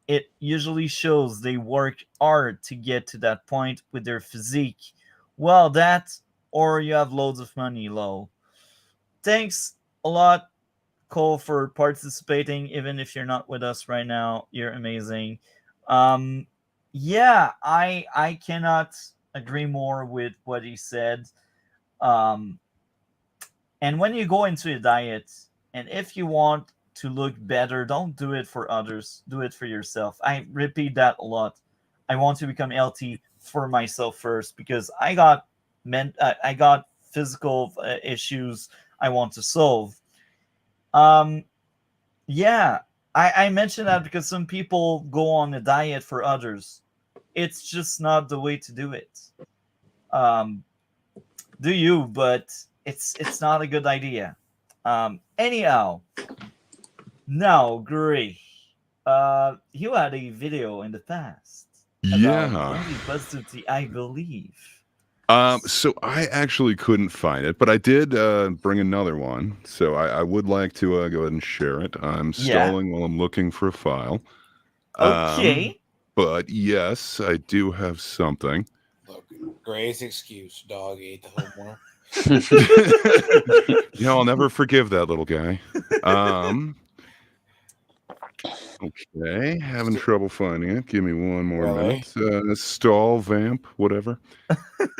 It usually shows they work hard to get to that point with their physique. Well, that, or you have loads of money, low. Thanks a lot, Cole, for participating. Even if you're not with us right now, you're amazing. Um, yeah, I cannot agree more with what he said. Um, and when you go into a diet, and if you want to look better, don't do it for others. Do it for yourself. I repeat that a lot. I want to become healthy for myself first because I got physical issues I want to solve. Um, Yeah, I mentioned that because some people go on a diet for others. It's just not the way to do it. Um, do you? But it's not a good idea. Anyhow, now Gray, you had a video in the past about
Yeah.
body positivity, I believe.
So I actually couldn't find it, but I did bring another one. So I would like to go ahead and share it. I'm
Yeah.
stalling while I'm looking for a file.
Okay.
But yes, I do have something.
Look, Gray's excuse, dog ate the homework.
I'll never forgive that little guy. Okay, having trouble finding it. Give me one more
Really?
minute. Stall, vamp, whatever.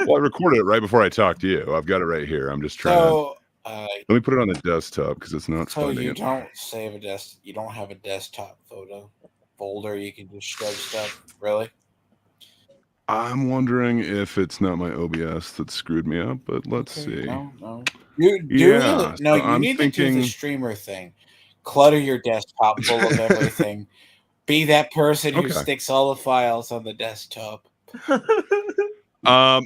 Well, I recorded it right before I talked to you. I've got it right here. I'm just trying to.
So,
Let me put it on the desktop because it's not
so
finding
you
it.
don't save a you don't have a desktop photo folder you can just shove stuff, really?
I'm wondering if it's not my OBS that screwed me up, but let's see.
No. You
Yeah,
no,
so
you
I'm
need to do the
thinking.
streamer thing. Clutter your desktop full of everything. Be that person who
Okay.
sticks all the files on the desktop.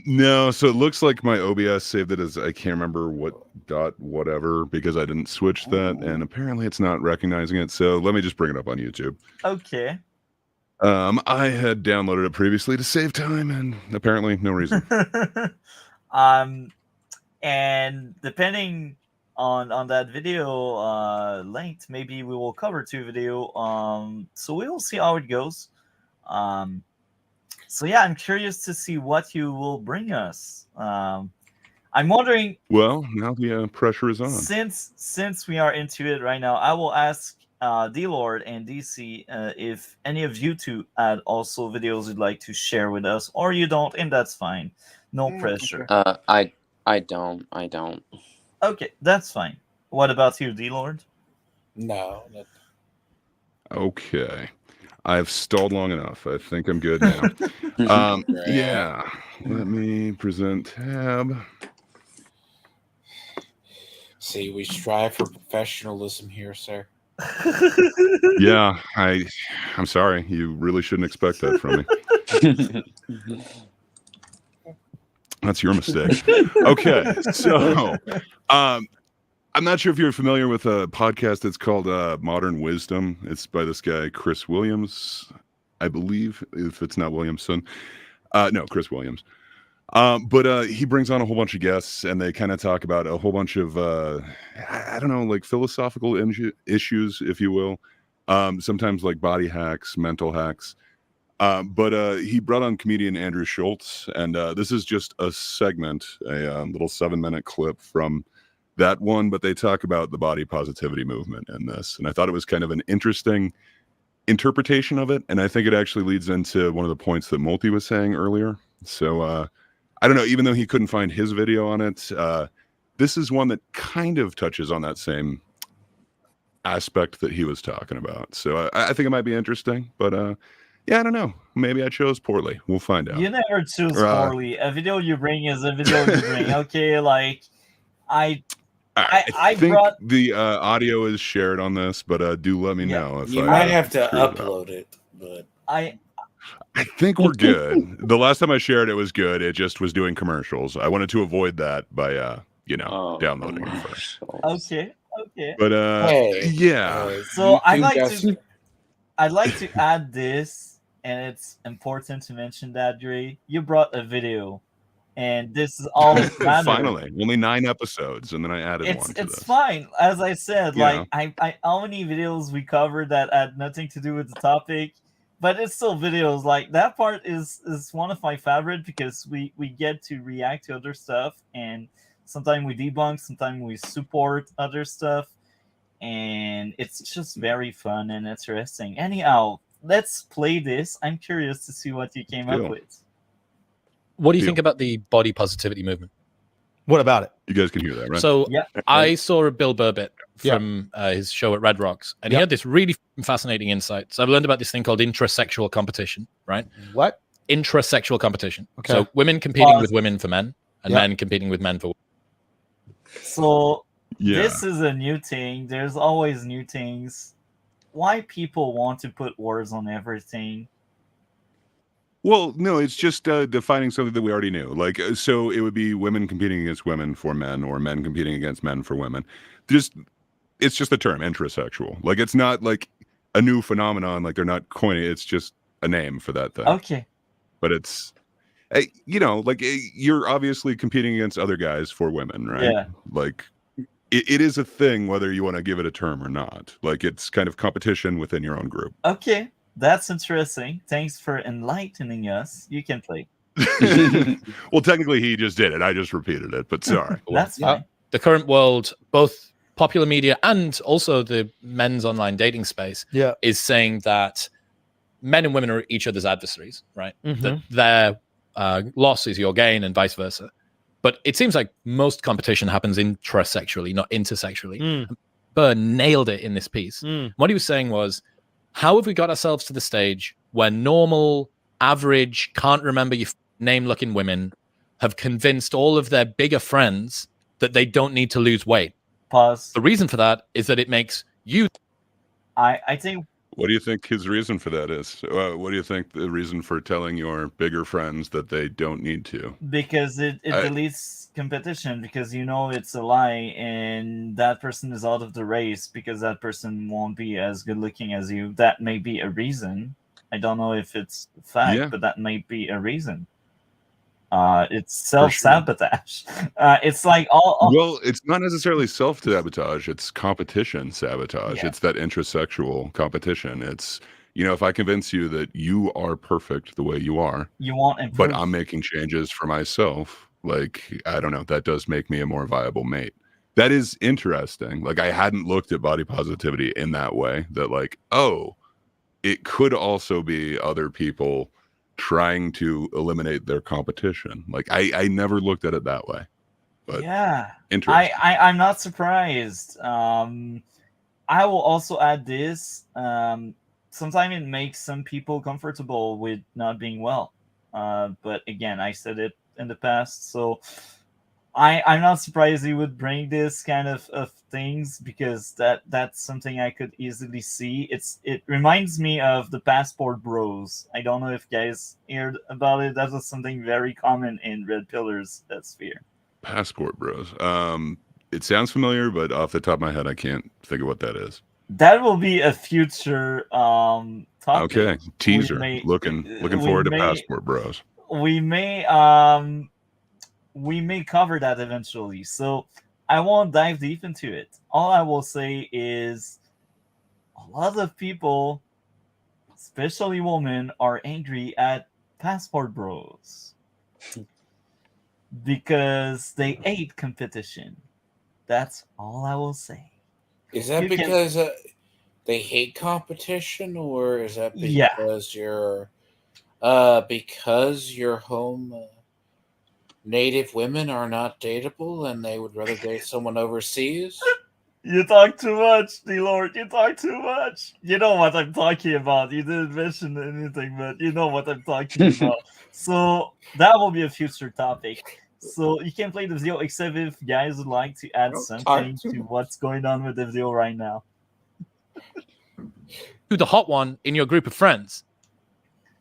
No, so it looks like my OBS saved it as I can't remember what dot whatever because I didn't switch that, and apparently it's not recognizing it. So let me just bring it up on YouTube.
Okay.
I had downloaded it previously to save time, and apparently no reason.
And depending on that video length, maybe we will cover 2 video. So we will see how it goes. So yeah, I'm curious to see what you will bring us. I'm wondering.
Well, now the pressure is on.
Since we are into it right now, I will ask D-Lord and DC if any of you two had also videos you'd like to share with us, or you don't, and that's fine. No pressure.
I don't.
Okay, that's fine. What about you, D-Lord?
No.
Okay. I've stalled long enough. I think I'm good now. Yeah. Let me present tab.
See, we strive for professionalism here, sir.
Yeah, I'm sorry. You really shouldn't expect that from me. That's your mistake. Okay, so I'm not sure if you're familiar with a podcast that's called Modern Wisdom. It's by this guy Chris Williams, I believe. If it's not Williamson, no, Chris Williams. But he brings on a whole bunch of guests, and they kind of talk about a whole bunch of I don't know, like philosophical issues, if you will. Sometimes like body hacks, mental hacks. But he brought on comedian Andrew Schultz, and this is just a segment, a little 7-minute clip from that one. But they talk about the body positivity movement in this, and I thought it was kind of an interesting interpretation of it, and I think it actually leads into one of the points that Multi was saying earlier. So I don't know, even though he couldn't find his video on it, this is one that kind of touches on that same aspect that he was talking about. So I think it might be interesting, but yeah, I don't know. Maybe I chose poorly. We'll find out.
You never choose poorly. A video you bring is a video you bring. Okay, like I
think
brought
the audio is shared on this, but do let me know if
you
I
might have to
screwed up.
upload it, but
I think we're good. The last time I shared it was good. It just was doing commercials. I wanted to avoid that by downloading it first.
Okay.
But yeah.
So I'd like to add this, and it's important to mention that, Dre, you brought a video, and this is all that matters.
Finally, only 9 episodes, and then I added one to
it's
this.
fine. As I said,
Yeah.
like I how many videos we covered that had nothing to do with the topic, but it's still videos. Like that part is one of my favorite because we get to react to other stuff, and sometimes we debunk, sometimes we support other stuff, and it's just very fun and interesting. Anyhow, let's play this. I'm curious to see what you came up with.
What do you think about the body positivity movement?
What about it?
You guys can hear that, right?
So I saw a Bill Burr bit from his show at Red Rocks, and he had this really fascinating insight. So I've learned about this thing called intrasexual competition, right?
What?
Intrasexual competition.
Okay.
So women competing with women for men, and men competing with men for women.
So this is a new thing. There's always new things. why people want to put words on everything.
Well, no, it's just defining something that we already knew. Like, so it would be women competing against women for men, or men competing against men for women. Just, it's just a term, intrasexual. Like, it's not like a new phenomenon. Like, they're not coining it. It's just a name for that thing.
Okay.
But it's, like you're obviously competing against other guys for women, right?
Yeah.
Like, it is a thing, whether you want to give it a term or not. Like, it's kind of competition within your own group.
Okay. That's interesting. Thanks for enlightening us. You can play.
Well, technically, he just did it. I just repeated it, but sorry.
That's fine.
The current world, both popular media and also the men's online dating space, is saying that men and women are each other's adversaries, right? That their loss is your gain and vice versa. But it seems like most competition happens intrasexually, not intersexually. Burr nailed it in this piece. What he was saying was, how have we got ourselves to the stage where normal, average, can't remember your name looking women have convinced all of their bigger friends that they don't need to lose weight?
Pause.
The reason for that is that it makes you.
I think.
What do you think his reason for that is? What do you think the reason for telling your bigger friends that they don't need to?
Because it deletes competition, because it's a lie and that person is out of the race because that person won't be as good looking as you. That may be a reason. I don't know if it's a fact, but that may be a reason. It's self-sabotage. It's like all.
Well, it's not necessarily self-sabotage. It's competition sabotage.
Yeah.
It's that intrasexual competition. It's, if I convince you that you are perfect the way you are,
you won't improve.
But I'm making changes for myself, like, I don't know, that does make me a more viable mate. That is interesting. Like, I hadn't looked at body positivity in that way, that like, oh, it could also be other people trying to eliminate their competition. Like, I never looked at it that way. But
yeah,
interesting.
I'm not surprised. I will also add this. Sometimes it makes some people comfortable with not being well. But again, I said it in the past, so I'm not surprised he would bring this kind of things, because that's something I could easily see. It reminds me of the passport bros. I don't know if you guys heard about it. That was something very common in Red Pillar's sphere.
Passport bros. It sounds familiar, but off the top of my head, I can't think of what that is.
That will be a future topic.
Okay, teaser. Looking forward to Passport Bros.
We may cover that eventually, so I won't dive deep into it. All I will say is a lot of people, especially women, are angry at Passport Bros because they hate competition. That's all I will say.
Is that because they hate competition, or is that because your home native women are not dateable and they would rather date someone overseas?
You talk too much, D-Lord. You talk too much. You know what I'm talking about. You didn't mention anything, but you know what I'm talking about. So that will be a future topic. So you can play the video, except if you guys would like to add something to what's going on with the video right now.
To the hot one in your group of friends.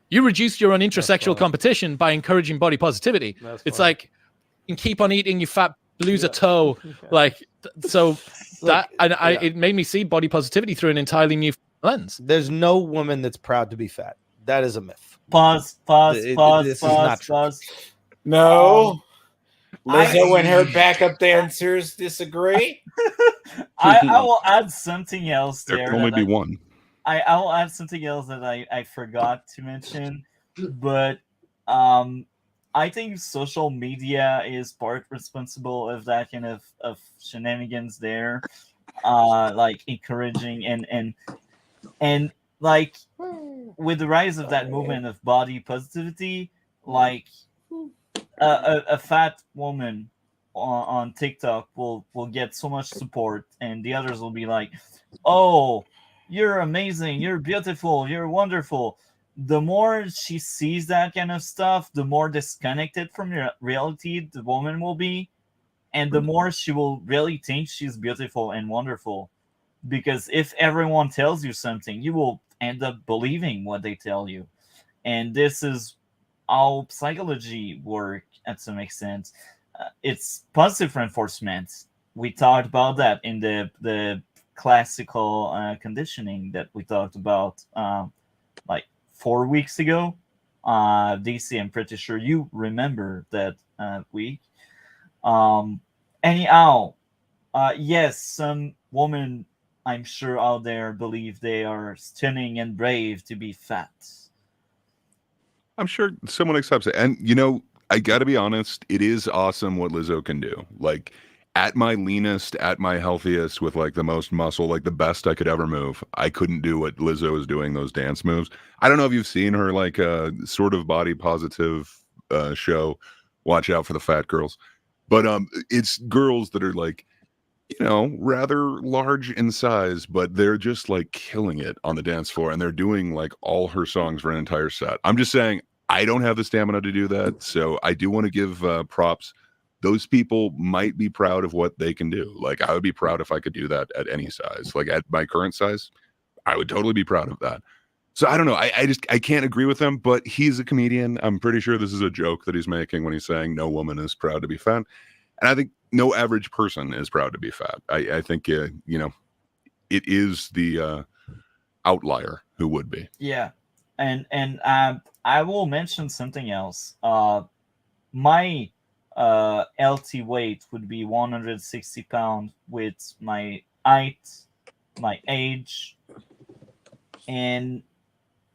You reduced your own intrasexual competition by encouraging body positivity. It's like, you can keep on eating, you fat, lose a toe. Like, so that, it made me see body positivity through an entirely new lens.
There's no woman that's proud to be fat. That is a myth.
Pause.
This is not true.
No. Lizzo and her backup dancers disagree.
I will add something else there.
There can only be one.
I will add something else that I forgot to mention, but I think social media is part responsible of that kind of shenanigans there, like encouraging and like with the rise of that movement of body positivity, like a fat woman on TikTok will get so much support, and the others will be like, "Oh, you're amazing, you're beautiful, you're wonderful." The more she sees that kind of stuff, the more disconnected from reality the woman will be, and the more she will really think she's beautiful and wonderful. because if everyone tells you something, you will end up believing what they tell you. And this is how psychology work at some extent. It's positive reinforcement. We talked about that in the classical conditioning that we talked about like 4 weeks ago. DC, I'm pretty sure you remember that week. Anyhow, yes, some women I'm sure out there believe they are stunning and brave to be fat.
I'm sure someone accepts it. And, you know, I got to be honest, it is awesome what Lizzo can do. Like, at my leanest, at my healthiest, with like the most muscle, like the best I could ever move, I couldn't do what Lizzo is doing, those dance moves. I don't know if you've seen her like sort of body positive show, Watch Out for the Fat Girls. But it's girls that are like, you know, rather large in size, but they're just like killing it on the dance floor, and they're doing like all her songs for an entire set. I'm just saying, I don't have the stamina to do that, so I do want to give props. Those people might be proud of what they can do. Like, I would be proud if I could do that at any size. Like, at my current size, I would totally be proud of that. So I don't know. I can't agree with him, but he's a comedian. I'm pretty sure this is a joke that he's making when he's saying no woman is proud to be fat. And I think no average person is proud to be fat. I think, you know, it is the outlier who would be.
Yeah. And I will mention something else. My LT weight would be 160 pounds with my height, my age, and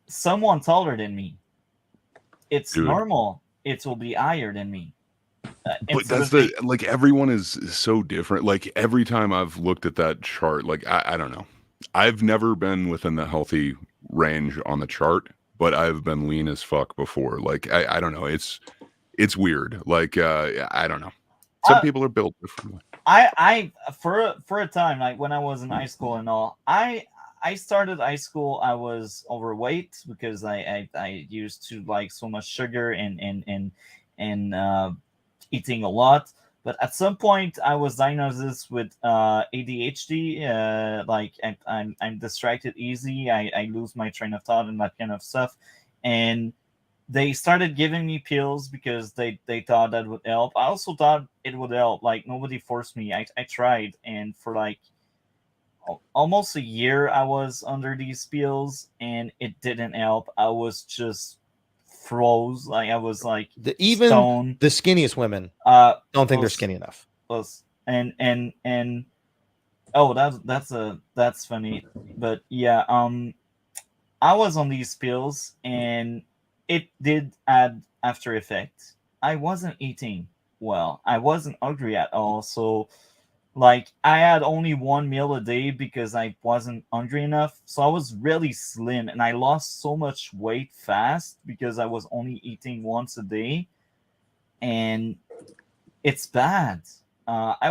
someone taller than me. It's
Dude.
normal. It will be higher than me.
But that's the like, everyone is so different. Like, every time I've looked at that chart, like I don't know. I've never been within the healthy range on the chart, but I've been lean as fuck before. Like, I don't know. It's weird. Like, I don't know. Some people are built differently.
I for a time, like when I was in high school and all, I started high school. I was overweight because I used to like so much sugar and eating a lot. But at some point, I was diagnosed with ADHD. Like I'm distracted easy. I lose my train of thought and that kind of stuff. And they started giving me pills because they thought that would help. I also thought it would help. Like, nobody forced me. I tried, and for like almost a year, I was under these pills, and it didn't help. I was just froze. Like, I was like
even
stone.
The skinniest women don't think they're skinny enough.
And oh, that's funny. But yeah, I was on these pills, and it did add after effect. I wasn't eating well. I wasn't hungry at all. So, like, I had only one meal a day because I wasn't hungry enough. So I was really slim, and I lost so much weight fast because I was only eating once a day, and it's bad. I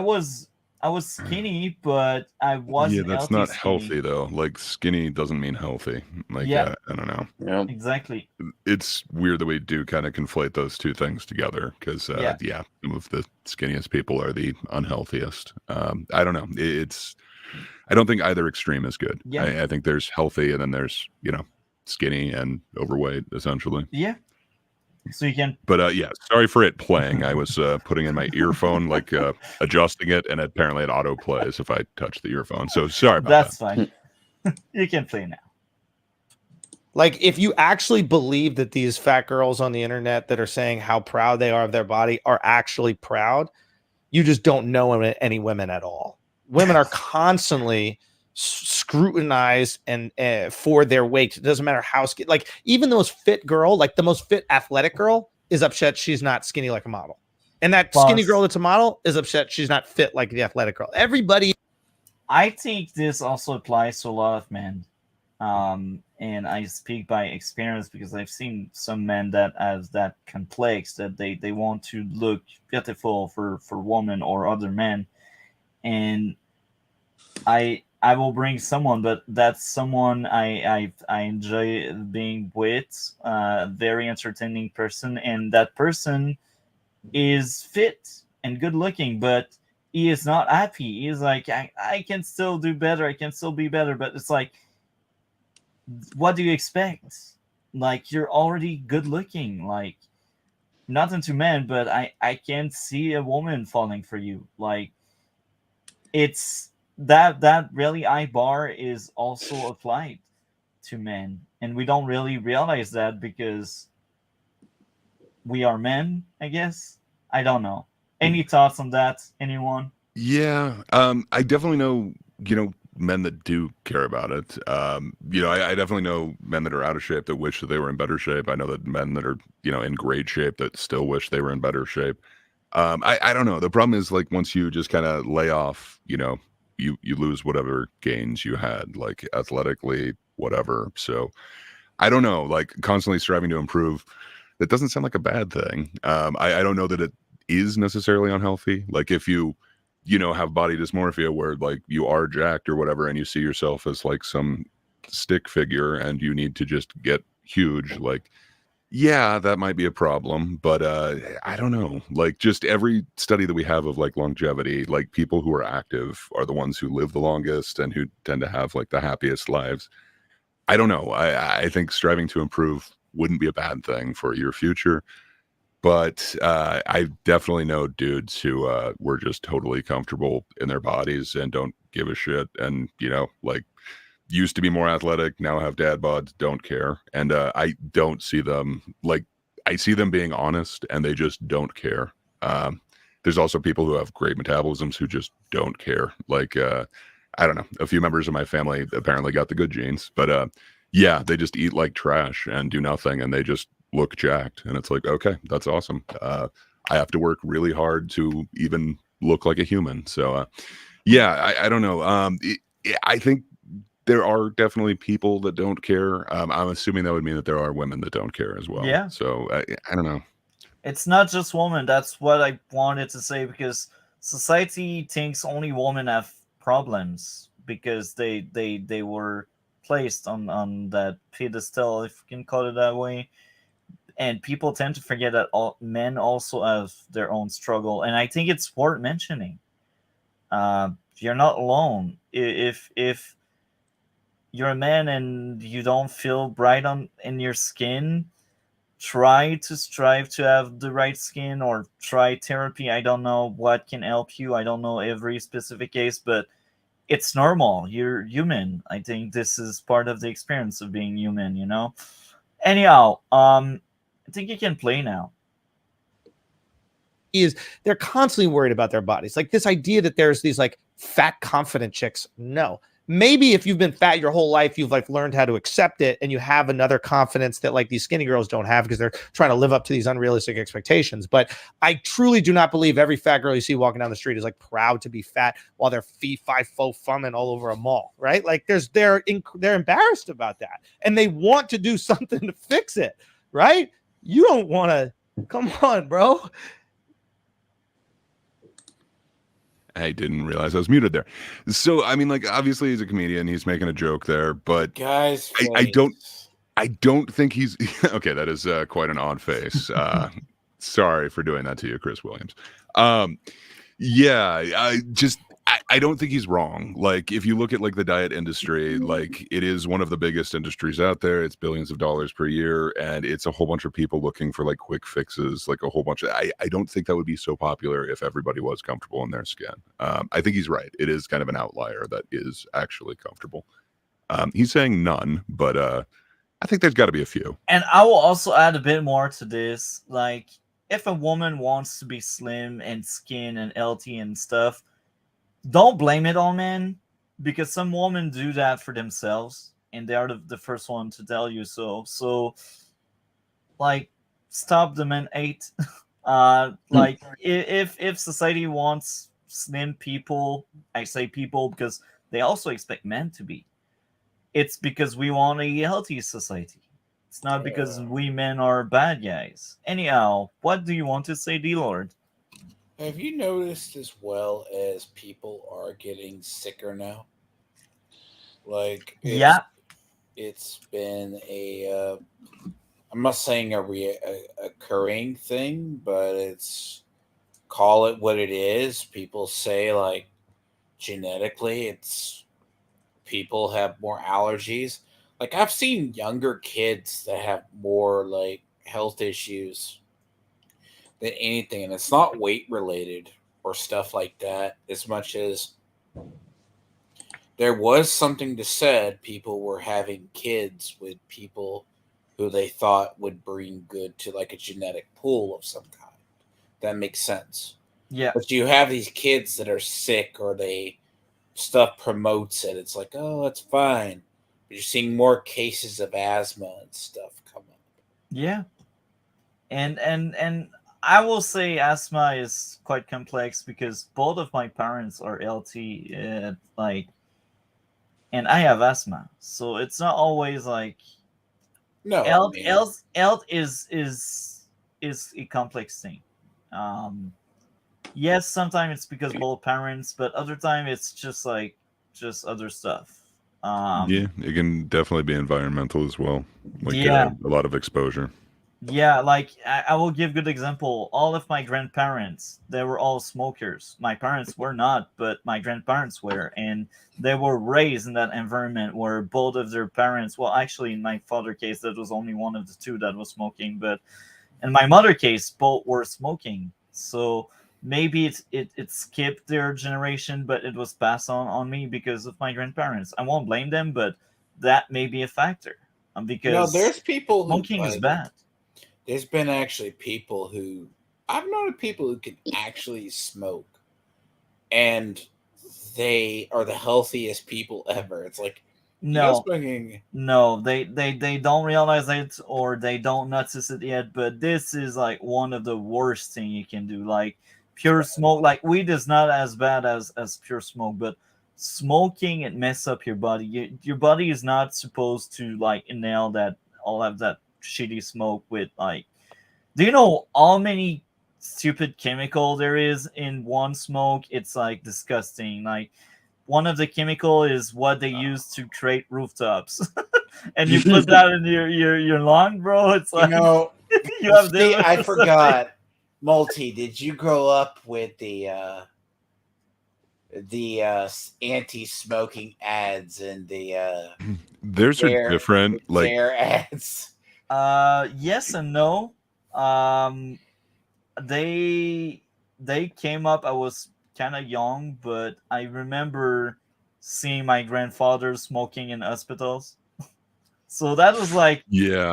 was skinny, but I wasn't.
Yeah, that's
healthy
not
skinny.
healthy though. Like, skinny doesn't mean healthy. Like,
Yeah.
I don't know.
Yep.
Exactly.
It's weird that we do kind of conflate those two things together, because
Yeah.
some of the skinniest people are the unhealthiest. I don't know. I don't think either extreme is good.
Yeah.
I think there's healthy, and then there's, you know, skinny and overweight, essentially.
Yeah. So you can.
But yeah, sorry for it playing. I was putting in my earphone, like adjusting it, and apparently it auto plays if I touch the earphone. So sorry about
That's fine. You can play now.
Like, if you actually believe that these fat girls on the internet that are saying how proud they are of their body are actually proud, you just don't know any women at all. Women are constantly scrutinized and for their weight. It doesn't matter how skinny. Like, even the most fit girl, like the most fit athletic girl, is upset she's not skinny like a model, and that skinny girl that's a model is upset she's not fit like the athletic girl. Everybody.
I think this also applies to a lot of men, and I speak by experience because I've seen some men that have that complex that they want to look beautiful for women or other men, and I will bring someone, but that's someone I enjoy being with, very entertaining person, and that person is fit and good looking, but he is not happy. He's like, I can still do better. I can still be better. But it's like, what do you expect? Like, you're already good looking. Like, not into men, but I can't see a woman falling for you. Like, it's that really high bar is also applied to men, and we don't really realize that because we are men, I guess. I don't know. Any thoughts on that? Anyone?
Yeah, I definitely know, men that do care about it. I definitely know men that are out of shape that wish that they were in better shape. I know that men that are, in great shape that still wish they were in better shape. I don't know. The problem is, like, once you just kind of lay off, you lose whatever gains you had, like athletically, whatever. So I don't know, like constantly striving to improve. That doesn't sound like a bad thing. I don't know that it is necessarily unhealthy. Like if you, have body dysmorphia where like you are jacked or whatever, and you see yourself as like some stick figure and you need to just get huge, like, yeah, that might be a problem, but I don't know. Like just every study that we have of like longevity, like people who are active are the ones who live the longest and who tend to have like the happiest lives. I don't know. I think striving to improve wouldn't be a bad thing for your future. But I definitely know dudes who were just totally comfortable in their bodies and don't give a shit. And, like used to be more athletic, now have dad bods, don't care. And I don't see them like, I see them being honest and they just don't care. There's also people who have great metabolisms who just don't care. Like, I don't know, a few members of my family apparently got the good genes, but yeah, they just eat like trash and do nothing and they just look jacked. And it's like, okay, that's awesome. I have to work really hard to even look like a human. So yeah, I don't know. I think there are definitely people that don't care. I'm assuming that would mean that there are women that don't care as well.
Yeah.
So I don't know.
It's not just women. That's what I wanted to say, because society thinks only women have problems because they were placed on that pedestal, if you can call it that way. And people tend to forget that all men also have their own struggle. And I think it's worth mentioning. You're not alone. If you're a man and you don't feel bright in your skin, try to strive to have the right skin, or try therapy. I don't know what can help you. I don't know every specific case, but it's normal. You're human. I think this is part of the experience of being human. Anyhow, I think you can play now.
Is they're constantly worried about their bodies. Like this idea that there's these like fat confident chicks. No. Maybe if you've been fat your whole life, you've like learned how to accept it, and you have another confidence that like these skinny girls don't have because they're trying to live up to these unrealistic expectations. But I truly do not believe every fat girl you see walking down the street is like proud to be fat while their feet 5'4" fumbling all over a mall, right? Like they're embarrassed about that, and they want to do something to fix it, right? You don't want to. Come on, bro.
I didn't realize I was muted there. So, I mean, like, obviously he's a comedian. He's making a joke there, but
Guys,
I don't think he's okay. That is quite an odd face. Sorry for doing that to you, Chris Williams. Yeah, I don't think he's wrong. Like, if you look at like the diet industry, like it is one of the biggest industries out there. It's billions of dollars per year, and it's a whole bunch of people looking for like quick fixes, like a whole bunch of. I don't think that would be so popular if everybody was comfortable in their skin. I think he's right. It is kind of an outlier that is actually comfortable. He's saying none, but I think there's got to be a few.
And I will also add a bit more to this. Like, if a woman wants to be slim and skin and healthy and stuff, don't blame it on men, because some women do that for themselves, and they are the first one to tell you so. So, like, stop the men hate. Like, if society wants slim people, I say people because they also expect men to be. It's because we want a healthy society. It's not because we men are bad guys. Anyhow, what do you want to say, D-Lord?
Have you noticed as well as people are getting sicker now? Like, it's been a, I'm not saying a occurring thing, but it's call it what it is. People say like genetically, it's people have more allergies. Like I've seen younger kids that have more like health issues than anything, and it's not weight related or stuff like that as much as there was something to said people were having kids with people who they thought would bring good to like a genetic pool of some kind. That makes sense.
Yeah.
But you have these kids that are sick or they stuff promotes it. It's like, oh, that's fine. But you're seeing more cases of asthma and stuff come up.
Yeah. And I will say asthma is quite complex because both of my parents are LT, and I have asthma, so it's not always like
No,
health is a complex thing. Yes, sometimes it's because both parents, but other time it's just other stuff.
Yeah, it can definitely be environmental as well. Like
Yeah.
a lot of exposure.
Yeah, like I will give good example. All of my grandparents, they were all smokers. My parents were not, but my grandparents were, and they were raised in that environment where both of their parents. Well, actually, in my father case, that was only one of the two that was smoking, but in my mother case, both were smoking. So maybe it skipped their generation, but it was passed on me because of my grandparents. I won't blame them, but that may be a factor because
there's people who
smoking is bad.
There's been actually people who I've known people who can actually smoke, and they are the healthiest people ever. It's like
No,
smoking.
no, they don't realize it or they don't notice it yet. But this is like one of the worst thing you can do. Like pure smoke, like weed is not as bad as pure smoke, but smoking it mess up your body. Your body is not supposed to like inhale that all of that shitty smoke with like. Do you know how many stupid chemical there is in one smoke? It's like disgusting. Like one of the chemical is what they use to create rooftops, and you put that in your lawn, bro. It's like you have
See, I forgot. Multi, did you grow up with the anti-smoking ads and the
Theirs are different. Like
their ads.
Yes and no. They came up. I was kind of young, but I remember seeing my grandfather smoking in hospitals. So that was like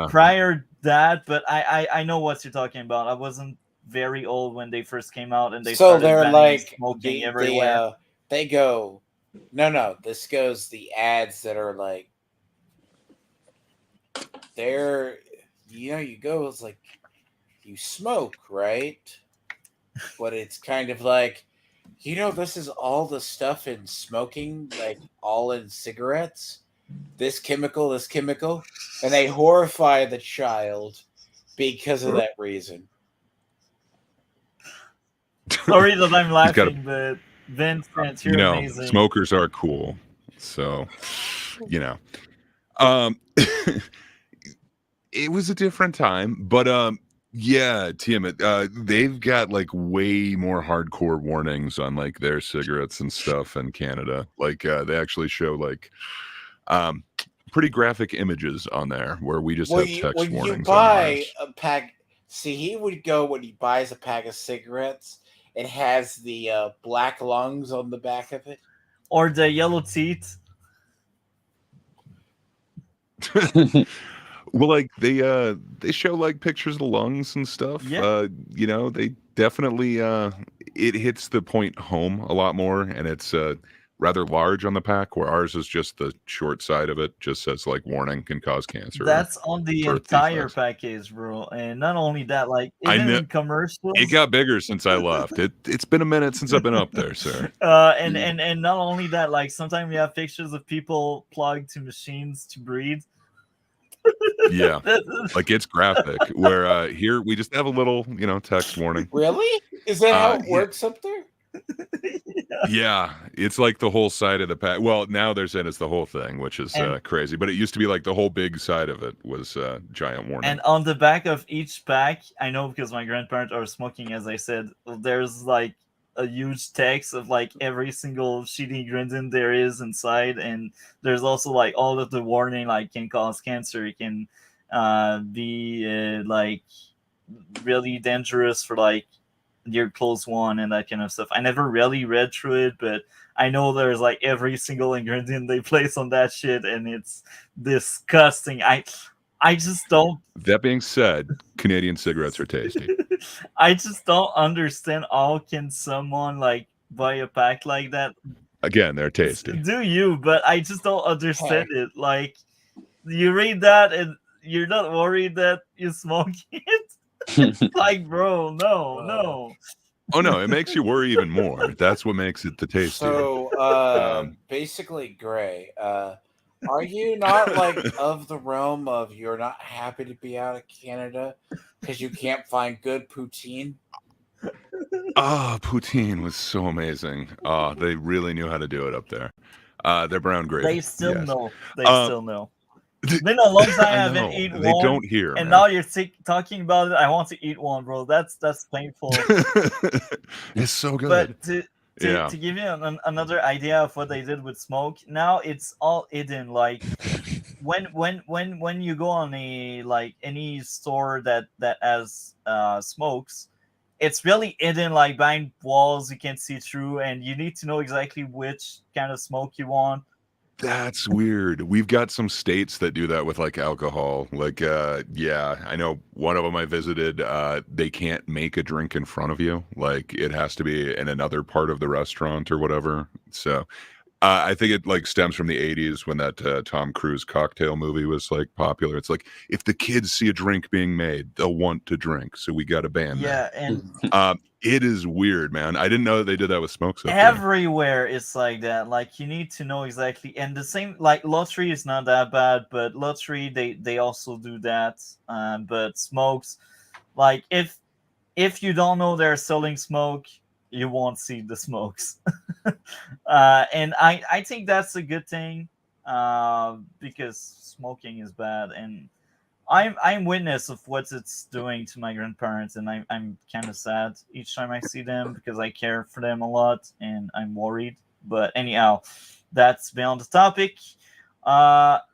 prior that, but I know what you're talking about. I wasn't very old when they first came out, and they started
they're
banning
like
smoking everywhere.
They go, no. This goes the ads that are like they're you go. It's like you smoke, right? But it's kind of like, this is all the stuff in smoking, like all in cigarettes. This chemical, and they horrify the child because of that reason.
Sorry that I'm laughing, but Vincent, you're amazing.
Smokers are cool, so it was a different time, but yeah, Tiamat, they've got like way more hardcore warnings on like their cigarettes and stuff in Canada. Like they actually show like pretty graphic images on there where we just have text warnings. When you buy
a pack, see, he would go when he buys a pack of cigarettes. It has the black lungs on the back of it,
or the yellow teeth.
Well, like they show like pictures of the lungs and stuff.
Yeah.
They definitely it hits the point home a lot more, and it's rather large on the pack, where ours is just the short side of it, just says like warning, can cause cancer.
That's on the entire package, bro. And not only that, like even in commercials,
it got bigger since I left. It's been a minute since I've been up there, sir.
And not only that, like sometimes we have pictures of people plugged to machines to breathe.
Yeah, like it's graphic. Where here we just have a little, text warning.
Really? Is that how it works up there?
Yeah.
Yeah, it's like the whole side of the pack. Well, now they're saying it's the whole thing, which is
And
crazy. But it used to be like the whole big side of it was giant warning.
and on the back of each pack, I know because my grandparents are smoking, as I said, there's like a huge text of like every single shitty ingredient there is inside, and there's also like all of the warning, like can cause cancer, it can be like really dangerous for like your close one and that kind of stuff. I never really read through it, but I know there's like every single ingredient they place on that shit, and it's disgusting. I just don't.
That being said, Canadian cigarettes are tasty.
I just don't understand how can someone like buy a pack like that.
Again, they're tasty.
Do you? But I just don't understand it. Like you read that and you're not worried that you smoke it. Like, bro, no.
Oh no, it makes you worry even more. That's what makes it the tastier.
So basically, Gray, are you not like of the realm of you're not happy to be out of Canada because you can't find good poutine?
Poutine was so amazing. They really knew how to do it up there. They're brown gravy.
They still
yes.
know. They still know. It's been a long time I haven't eaten
They
one.
don't hear.
And
man.
now you're talking about it. I want to eat one, bro. That's painful.
It's so good.
But to give you another idea of what they did with smoke, now it's all hidden. Like when you go on a like any store that has smokes, it's really hidden, like behind walls you can't see through, and you need to know exactly which kind of smoke you want.
That's weird. We've got some states that do that with like alcohol. Like, yeah, I know one of them I visited. They can't make a drink in front of you. Like, it has to be in another part of the restaurant or whatever. So, I think it like stems from the '80s when that Tom Cruise cocktail movie was like popular. It's like if the kids see a drink being made, they'll want to drink. So we got to ban that.
And
it is weird, man. I didn't know that they did that with smokes.
Everywhere it's like that. Like you need to know exactly. And the same like lottery is not that bad, but lottery they also do that. But smokes, like if you don't know they're selling smoke, you won't see the smokes. And I think that's a good thing, because smoking is bad, and I'm witness of what it's doing to my grandparents, and I'm kind of sad each time I see them because I care for them a lot and I'm worried. But anyhow, that's beyond the topic.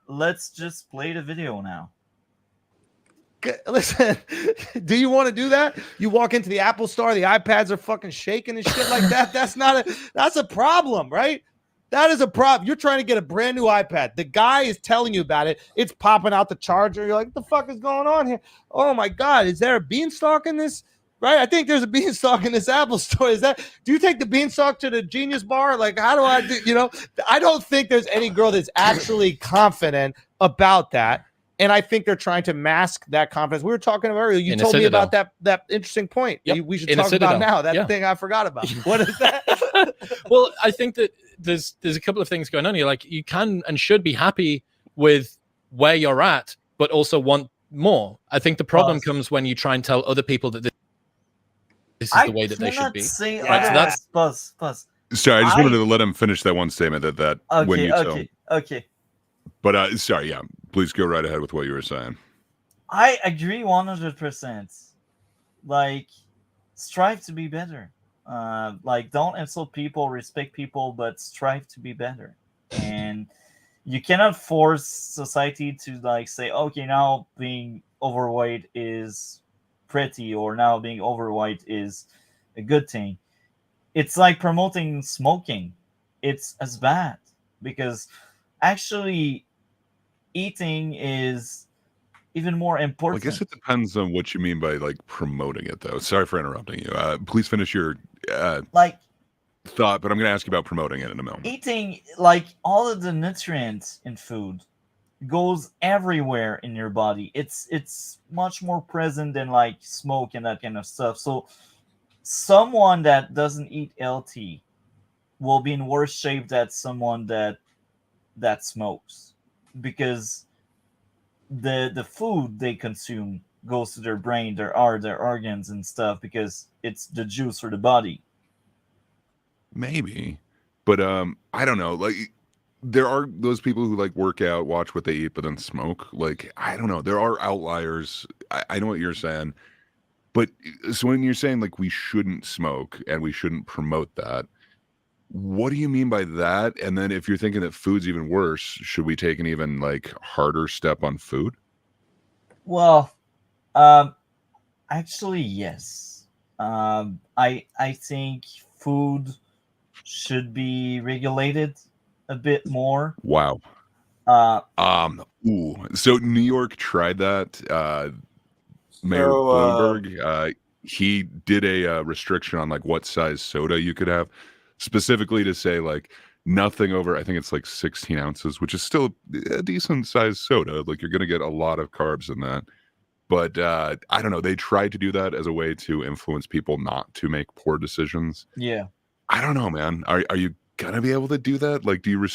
Let's just play the video now.
Listen, do you want to do that? You walk into the Apple store, the iPads are fucking shaking and shit like that. That's a problem, right? That is a problem. You're trying to get a brand new iPad. The guy is telling you about it. It's popping out the charger. You're like, what the fuck is going on here? Oh my God, is there a beanstalk in this? Right? I think there's a beanstalk in this Apple store. Do you take the beanstalk to the Genius Bar? Like, how do I do, I don't think there's any girl that's actually confident about that. And I think they're trying to mask that confidence. We were talking about earlier. You told me about that interesting point.
Yep.
We should talk about now. That thing I forgot about. What is that?
Well, I think that there's a couple of things going on here. Like you can and should be happy with where you're at, but also want more. I think the problem comes when you try and tell other people that this is the way that they should be.
Buzz.
Sorry, I just wanted to let him finish that one statement that when you tell.
Okay.
But sorry, yeah. Please go right ahead with what you were saying.
I agree 100%. Like, strive to be better. Like, don't insult people, respect people, but strive to be better. And you cannot force society to like say, okay, now being overweight is pretty, or now being overweight is a good thing. It's like promoting smoking. It's as bad, because actually eating is even more important.
Well, I guess it depends on what you mean by like promoting it, though. Sorry for interrupting you. Please finish your
like
thought, but I'm going to ask you about promoting it in a moment.
Eating, like all of the nutrients in food goes everywhere in your body. It's much more present than like smoke and that kind of stuff. So someone that doesn't eat healthy will be in worse shape than someone that smokes, because the food they consume goes to their brain, their heart, their organs and stuff, because it's the juice for the body.
maybe, but I don't know. Like, there are those people who like work out, watch what they eat, but then smoke. Like, I don't know. There are outliers. I know what you're saying, but so when you're saying like we shouldn't smoke and we shouldn't promote that, what do you mean by that? And then if you're thinking that food's even worse, should we take an even like harder step on food?
Well, actually, yes. I think food should be regulated a bit more.
Wow.
Uh,
So New York tried that. Mayor Bloomberg, he did a restriction on like what size soda you could have, specifically to say like nothing over, I think it's like 16 ounces, which is still a decent sized soda. Like you're going to get a lot of carbs in that. But I don't know. They tried to do that as a way to influence people not to make poor decisions.
yeah.
I don't know, man. Are you gonna be able to do that? Like, do you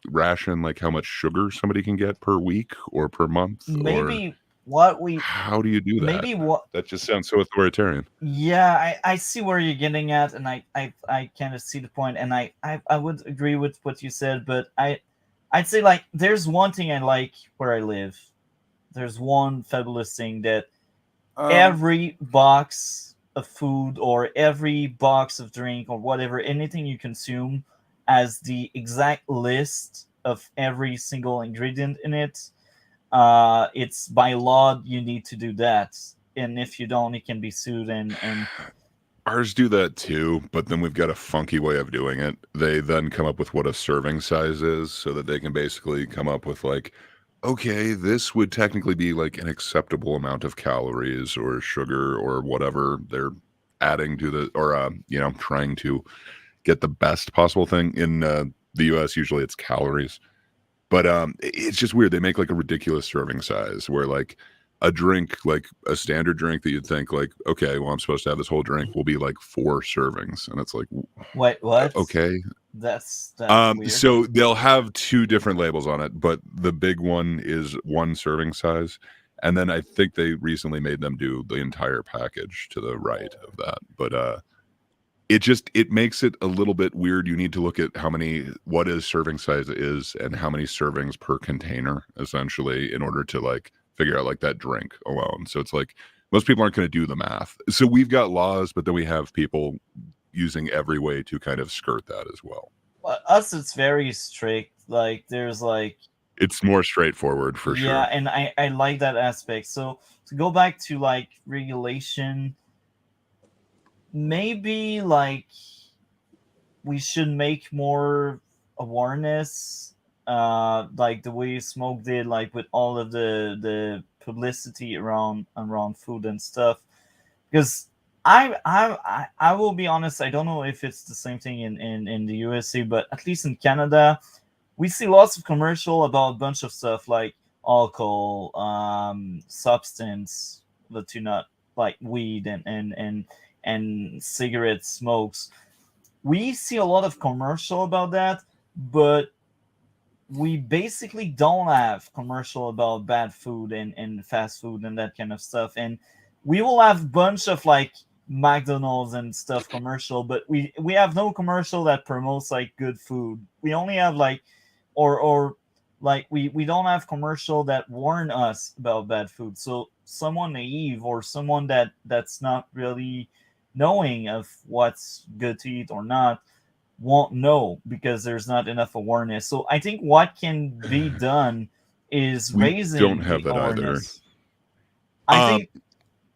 ration like how much sugar somebody can get per week or per month?
Maybe
Or
what we
how do you do that?
maybe what
That just sounds so authoritarian.
Yeah, I see where you're getting at, and I kind of see the point, and I would agree with what you said, but I'd say like there's one thing I like where I live. There's one fabulous thing that every box of food or every box of drink or whatever, anything you consume, has the exact list of every single ingredient in it. It's by law you need to do that, and if you don't, it can be sued. And
Ours do that too, but then we've got a funky way of doing it. They then come up with what a serving size is so that they can basically come up with like, okay, this would technically be like an acceptable amount of calories or sugar or whatever they're adding to the, or, trying to get the best possible thing. In the US, usually it's calories. But it's just weird. They make like a ridiculous serving size where like a drink, like a standard drink that you'd think like, okay, well, I'm supposed to have this whole drink will be like 4 servings. And it's like,
wait, what?
okay.
That's weird.
So they'll have 2 different labels on it, but the big one is 1 serving size. And then I think they recently made them do the entire package to the right of that. But it makes it a little bit weird. You need to look at what is serving size is and how many servings per container, essentially, in order to like figure out like that drink alone. So it's like most people aren't going to do the math. So we've got laws, but then we have people using every way to kind of skirt that as well.
Us, it's very strict. Like there's like
it's more straightforward for sure.
Yeah, and I like that aspect. So to go back to like regulation, maybe like we should make more awareness, like the way Smoke did, like with all of the publicity around food and stuff. Because I will be honest, I don't know if it's the same thing in the USA, but at least in Canada, we see lots of commercial about a bunch of stuff like alcohol, substance that you not like weed and cigarette smokes. We see a lot of commercial about that, but we basically don't have commercial about bad food and fast food and that kind of stuff. And we will have a bunch of like McDonald's and stuff commercial, but we have no commercial that promotes like good food. We only have like or like we don't have commercial that warn us about bad food. So someone naive or someone that's not really knowing of what's good to eat or not won't know because there's not enough awareness. So I think what can be done is raising
don't have that
awareness.
Either.
I think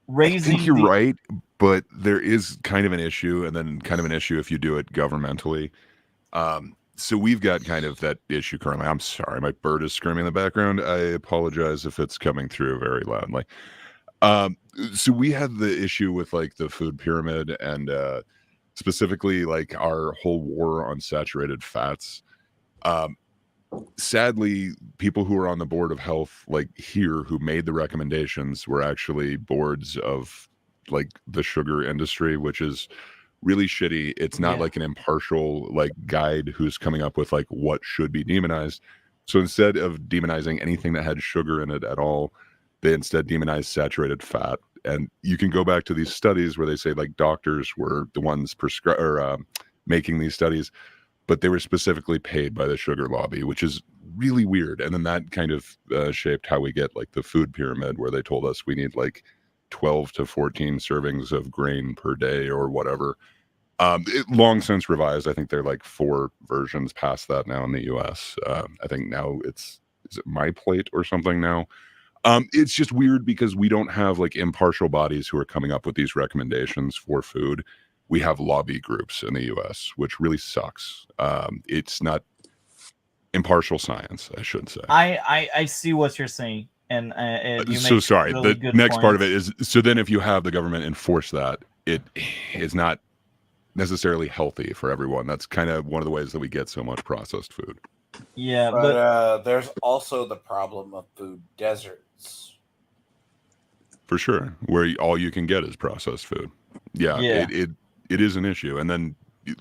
raising
I think you're right, but there is kind of an issue, and then kind of an issue if you do it governmentally. So we've got kind of that issue currently. I'm sorry, my bird is screaming in the background. I apologize if it's coming through very loudly. So we had the issue with like the food pyramid and specifically like our whole war on saturated fats. Sadly, people who are on the board of health, like here, who made the recommendations were actually boards of like the sugar industry, which is really shitty. It's not like an impartial like guide who's coming up with like what should be demonized. So instead of demonizing anything that had sugar in it at all, they instead demonized saturated fat. And you can go back to these studies where they say like doctors were the ones making these studies, but they were specifically paid by the sugar lobby, which is really weird. And then that kind of shaped how we get like the food pyramid, where they told us we need like 12 to 14 servings of grain per day or whatever. Long since revised. I think they're like 4 versions past that now in the US. I think now is it My Plate or something now. It's just weird because we don't have like impartial bodies who are coming up with these recommendations for food. We have lobby groups in the US, which really sucks. It's not impartial science, I should say.
I see what you're saying. And you
so sorry.
really
The next
points.
part of it is, so then if you have the government enforce that, it is not necessarily healthy for everyone. That's kind of one of the ways that we get so much processed food.
Yeah,
but there's also the problem of food deserts.
For sure, where all you can get is processed food. Yeah. It is an issue. And then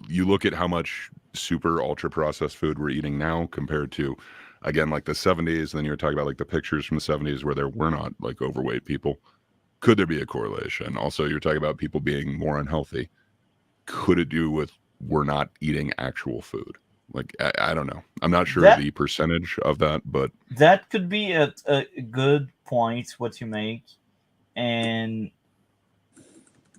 you look at how much super ultra processed food we're eating now compared to, again, like the 70s. And then you're talking about like the pictures from the 70s where there were not like overweight people. Could there be a correlation? Also, you're talking about people being more unhealthy. Could it do with we're not eating actual food? Like, I don't know. I'm not sure the percentage of that, but
that could be a good point what you make. And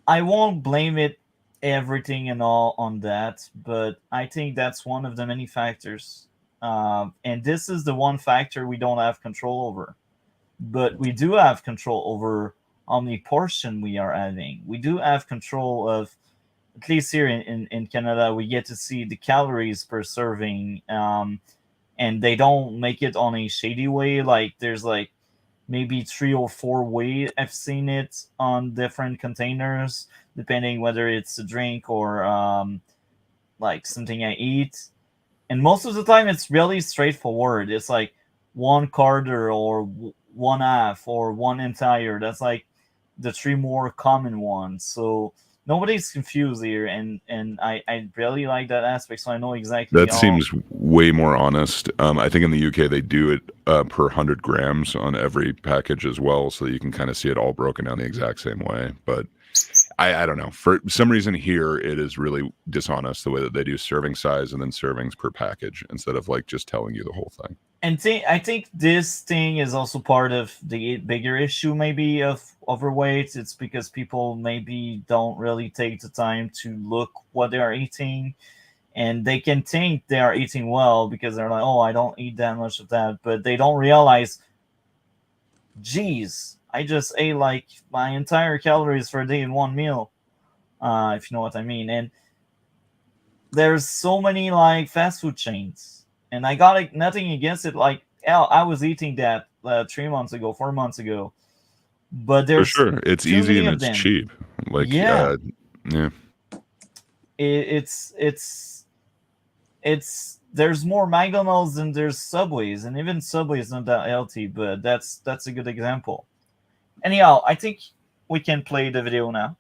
I won't blame it everything and all on that, but I think that's one of the many factors. And this is the one factor we don't have control over. But we do have control over how many portion we are having. We do have control of, at least here in Canada, we get to see the calories per serving. And they don't make it on a shady way. Like there's like maybe 3 or 4 ways I've seen it on different containers, depending whether it's a drink or like something I eat. And most of the time it's really straightforward. It's like 1/4 or 1/2 or 1 entire. That's like the 3 more common ones. So nobody's confused here, and I really like that aspect, so I know exactly.
That seems way more honest. I think in the UK they do it per 100 grams on every package as well, so that you can kind of see it all broken down the exact same way. But I don't know. For some reason here, it is really dishonest the way that they do serving size and then servings per package instead of like just telling you the whole thing.
And I think this thing is also part of the bigger issue maybe of overweight. It's because people maybe don't really take the time to look what they are eating. And they can think they are eating well because they're like, oh, I don't eat that much of that. But they don't realize, geez, I just ate like my entire calories for a day in one meal, if you know what I mean. And there's so many like fast food chains, and I got like, nothing against it. Like, hell, I was eating that 3 months ago, 4 months ago. But there's
for sure it's easy and it's cheap. Like
yeah. It's there's more McDonald's than there's Subways, and even Subway is not that healthy, but that's a good example. Anyhow, I think we can play the video now.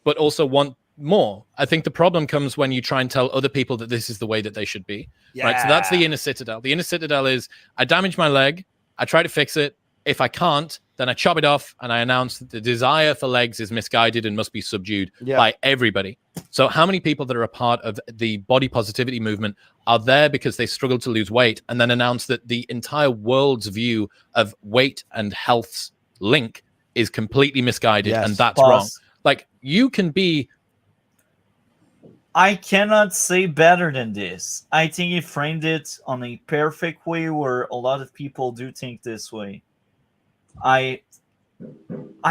But also want more. I think the problem comes when you try and tell other people that this is the way that they should be. Yeah. Right. So that's the inner citadel. The inner citadel is I damage my leg, I try to fix it. If I can't, then I chop it off and I announce that the desire for legs is misguided and must be subdued by everybody. So how many people that are a part of the body positivity movement are there because they struggle to lose weight and then announce that the entire world's view of weight and health's link is completely misguided and that's wrong. Like you can be...
I cannot say better than this. I think he framed it on a perfect way where a lot of people do think this way. I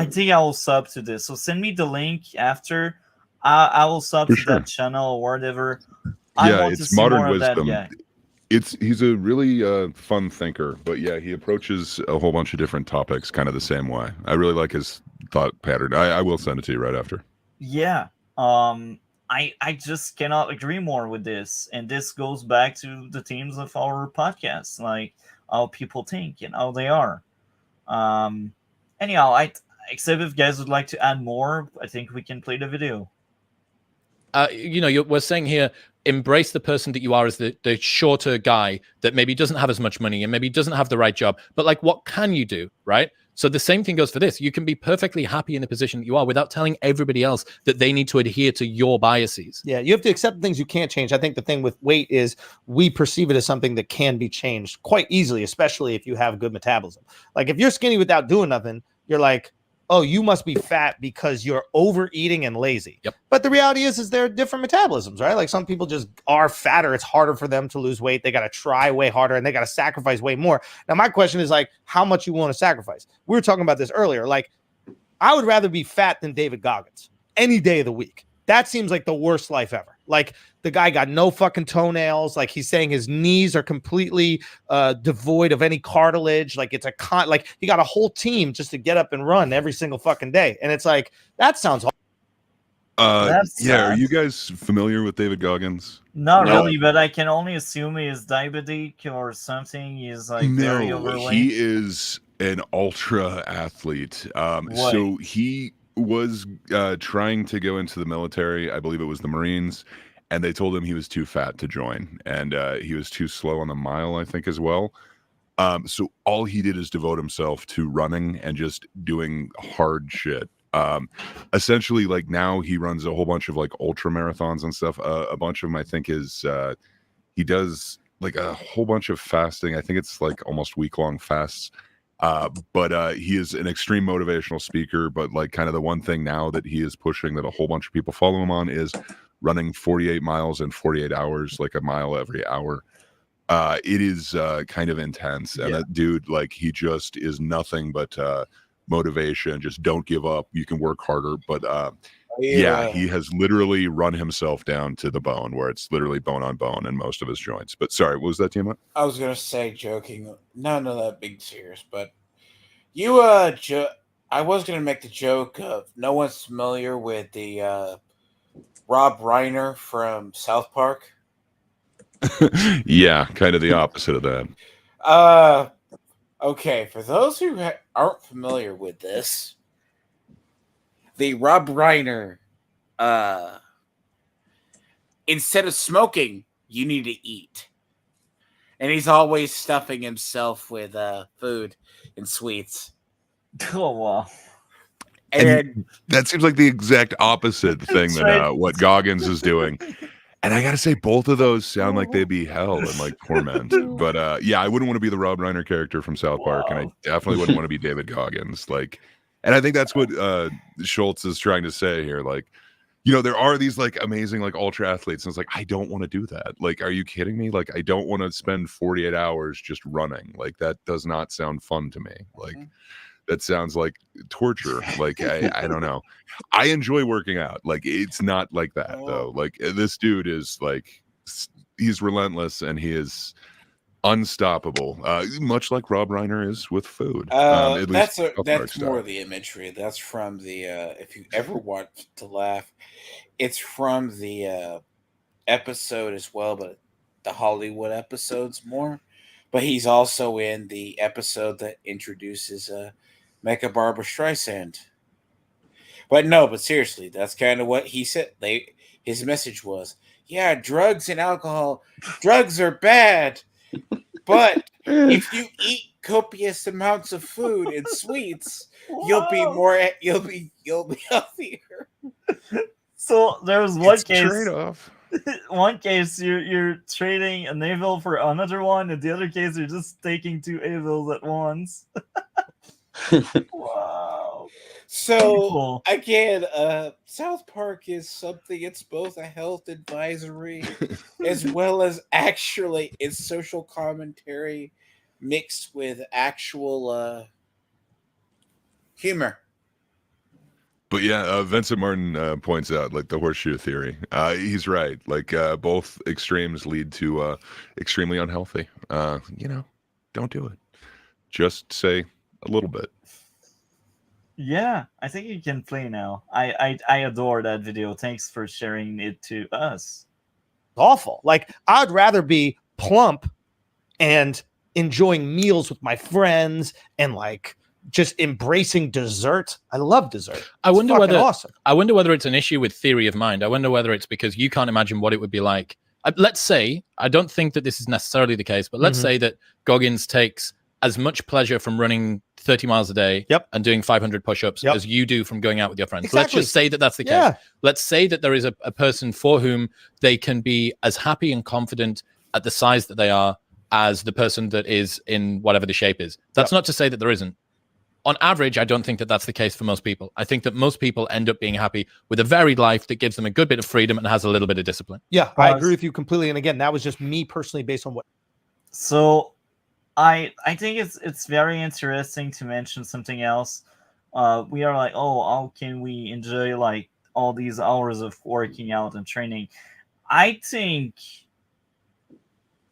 think I will sub to this. So send me the link after. I will sub to that channel or whatever. I want to see Modern more Wisdom. Of that guy.
He's a really fun thinker, but yeah, he approaches a whole bunch of different topics kind of the same way. I really like his thought pattern. I will send it to you right after.
Yeah. I just cannot agree more with this. And this goes back to the themes of our podcast, like how people think and how they are. Anyhow, except if guys would like to add more, I think we can play the video.
We're saying here, embrace the person that you are as the shorter guy that maybe doesn't have as much money and maybe doesn't have the right job. But like, what can you do, right? So the same thing goes for this. You can be perfectly happy in the position that you are without telling everybody else that they need to adhere to your biases.
Yeah, you have to accept things you can't change. I think the thing with weight is we perceive it as something that can be changed quite easily, especially if you have good metabolism. Like if you're skinny without doing nothing, you're like, oh, you must be fat because you're overeating and lazy.
Yep.
But the reality is there are different metabolisms, right? Like some people just are fatter. It's harder for them to lose weight. They got to try way harder and they got to sacrifice way more. Now, my question is like, how much you want to sacrifice? We were talking about this earlier. Like, I would rather be fat than David Goggins any day of the week. That seems like the worst life ever. Like the guy got no fucking toenails. Like he's saying his knees are completely devoid of any cartilage. Like it's like he got a whole team just to get up and run every single fucking day. And it's like, that sounds
yeah, are you guys familiar with David Goggins?
Not really, but I can only assume he is diabetic or something. He's like very overweight.
He is an ultra athlete. So he was trying to go into the military. I believe it was the Marines, and they told him he was too fat to join, and he was too slow on the mile, I think, as well. So all he did is devote himself to running and just doing hard shit. Essentially, like now he runs a whole bunch of like ultra marathons and stuff. A bunch of them, I think, is he does like a whole bunch of fasting. I think it's like almost week-long fasts. But he is an extreme motivational speaker. But like kind of the one thing now that he is pushing that a whole bunch of people follow him on is running 48 miles in 48 hours, like a mile every hour. It is kind of intense. And that dude, like he just is nothing but motivation. Just don't give up. You can work harder. But he has literally run himself down to the bone where it's literally bone on bone in most of his joints. But sorry, what was that, Tiamat?
I was gonna say, joking, none of that being serious, but you I was gonna make the joke of no one's familiar with the Rob Reiner from South Park.
Yeah, kind of the opposite of that.
Okay, for those who aren't familiar with this, the Rob Reiner, instead of smoking, you need to eat. And he's always stuffing himself with food and sweets.
Oh, wow.
And
that seems like the exact opposite thing than what Goggins is doing. And I got to say, both of those sound like they'd be hell and like torment. But yeah, I wouldn't want to be the Rob Reiner character from South Park. And I definitely wouldn't want to be David Goggins. Like, and I think that's what Schultz is trying to say here. Like, you know, there are these like amazing like ultra athletes. And it's like, I don't want to do that. Like, are you kidding me? Like, I don't want to spend 48 hours just running. Like, that does not sound fun to me. Like, that sounds like torture. Like, I don't know. I enjoy working out. Like, it's not like that though. Like, this dude is like, he's relentless and he is unstoppable. Much like Rob Reiner is with food.
That's more the imagery. That's from the if you ever want to laugh, it's from the episode as well, but the Hollywood episodes more. But he's also in the episode that introduces Mecha Barbara Streisand. But seriously, that's kind of what he said. His message was, yeah, drugs and alcohol, drugs are bad. But if you eat copious amounts of food and sweets, you'll be healthier.
So there was one case.
Trade-off.
One case you're trading a navel for another one, and the other case you're just taking two avils at once. Wow.
So again, South Park is something. It's both a health advisory as well as actually it's social commentary mixed with actual humor.
But yeah, Vincent Martin points out like the horseshoe theory. He's right. Like both extremes lead to extremely unhealthy. You know, don't do it. Just say a little bit.
Yeah, I think you can play now. I adore that video. Thanks for sharing it to us.
Awful. Like, I'd rather be plump and enjoying meals with my friends and like just embracing dessert. I love dessert.
I wonder whether
awesome.
I wonder whether it's an issue with theory of mind. I wonder whether it's because you can't imagine what it would be like. Let's say, I don't think that this is necessarily the case, but let's say that Goggins takes as much pleasure from running 30 miles a day and doing 500 push-ups as you do from going out with your friends.
Exactly.
Let's just say that that's the case. Let's say that there is a person for whom they can be as happy and confident at the size that they are as the person that is in whatever the shape is. That's not to say that there isn't. On average, I don't think that that's the case for most people. I think that most people end up being happy with a varied life that gives them a good bit of freedom and has a little bit of discipline.
Yeah, I agree with you completely. And again, that was just me personally based on what.
So I think it's very interesting to mention something else. We are like, oh, how can we enjoy like all these hours of working out and training? I think,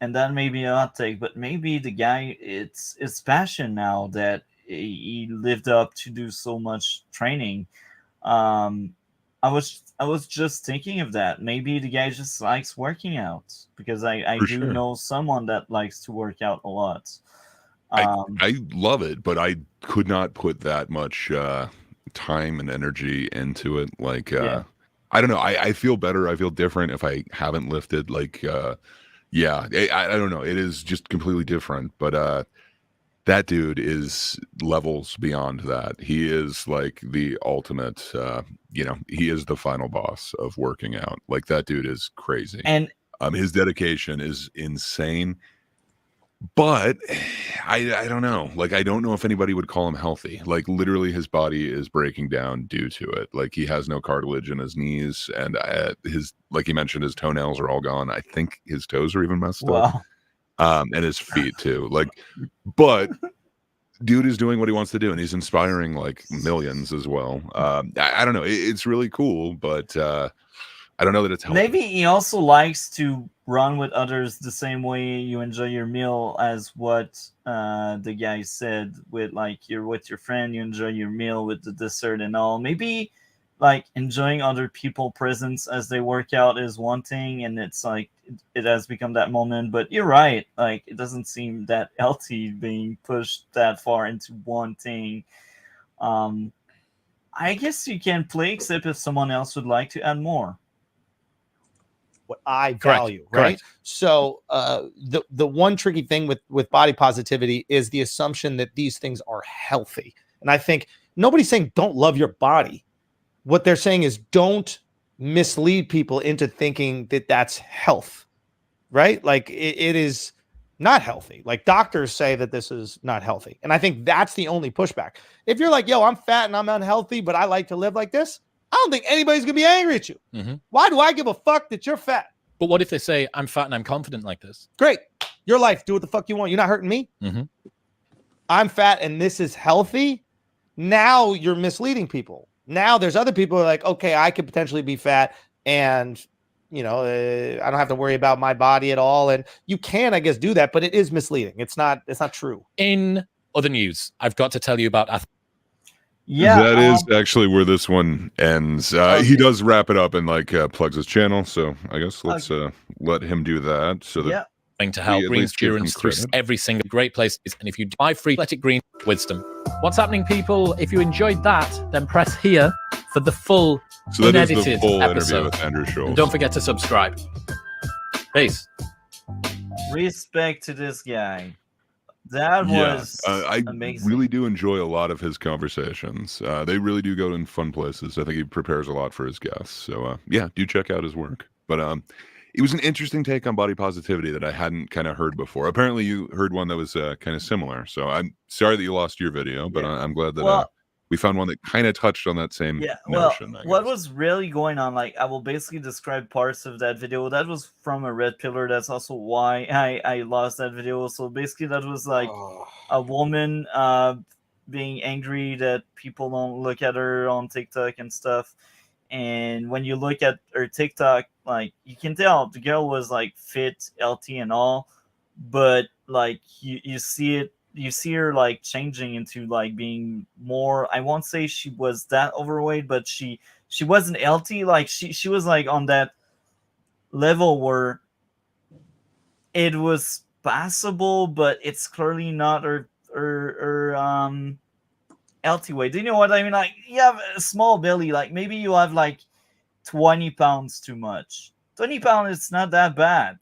and that may be a hot take, but maybe the guy, it's passion now that he lived up to do so much training. I was just thinking of that. Maybe the guy just likes working out, because I do know someone that likes to work out a lot.
I love it, but I could not put that much time and energy into it. Like, I don't know. I feel better. I feel different if I haven't lifted. Like, I don't know. It is just completely different. But that dude is levels beyond that. He is like the ultimate, he is the final boss of working out. Like, that dude is crazy.
And
his dedication is insane. But I don't know. Like, I don't know if anybody would call him healthy. Like, literally his body is breaking down due to it. Like, he has no cartilage in his knees, and his, like he mentioned, his toenails are all gone. I think his toes are even messed up. And his feet too. Like, but dude is doing what he wants to do, and he's inspiring like millions as well. I don't know. It's really cool, but I don't know that it's healthy.
Maybe he also likes to run with others the same way you enjoy your meal, as what the guy said, with like you're with your friend, you enjoy your meal with the dessert and all. Maybe like enjoying other people presence as they work out is one thing, and it's like it has become that moment. But you're right, like it doesn't seem that healthy being pushed that far into one thing. I guess you can play, except if someone else would like to add more.
What I value, right? So the one tricky thing with body positivity is the assumption that these things are healthy. And I think nobody's saying don't love your body. What they're saying is don't mislead people into thinking that that's health, right? Like it is not healthy. Like doctors say that this is not healthy. And I think that's the only pushback. If you're like, yo, I'm fat and I'm unhealthy, but I like to live like this, I don't think anybody's going to be angry at you.
Mm-hmm.
Why do I give a fuck that you're fat?
But what if they say, I'm fat and I'm confident like this?
Great. Your life. Do what the fuck you want. You're not hurting me.
Mm-hmm.
I'm fat and this is healthy. Now you're misleading people. Now there's other people who are like, okay, I could potentially be fat and, I don't have to worry about my body at all. And you can, I guess, do that, but it is misleading. It's not true.
In other news, I've got to tell you about
that is actually where this one ends. He does wrap it up and plugs his channel, so I guess let's let him do that. So that
to help green endurance through every single great place. And if you buy free Athletic Green Wisdom, what's happening, people? If you enjoyed that, then press here for the full unedited episode.
With Andrew Schultz.
And don't forget to subscribe. Peace.
Respect to this guy. That was
I
amazing.
Really do enjoy a lot of his conversations. They really do go in fun places. I think he prepares a lot for his guests. So do check out his work. But it was an interesting take on body positivity that I hadn't kind of heard before. Apparently you heard one that was kind of similar. So I'm sorry that you lost your video, but I'm glad that we found one that kind of touched on that same notion.
What was really going on, like I will basically describe parts of that video. That was from a red pillar. That's also why I lost that video. So basically that was like a woman being angry that people don't look at her on TikTok and stuff. And when you look at her TikTok, like you can tell the girl was like fit, healthy and all, but like you see her like changing into like being more, I won't say she was that overweight, but she wasn't healthy. Like she was like on that level where it was passable, but it's clearly not her healthy weight. Do you know what I mean? Like you have a small belly, like maybe you have like 20 pounds too much. 20 pounds, it's not that bad.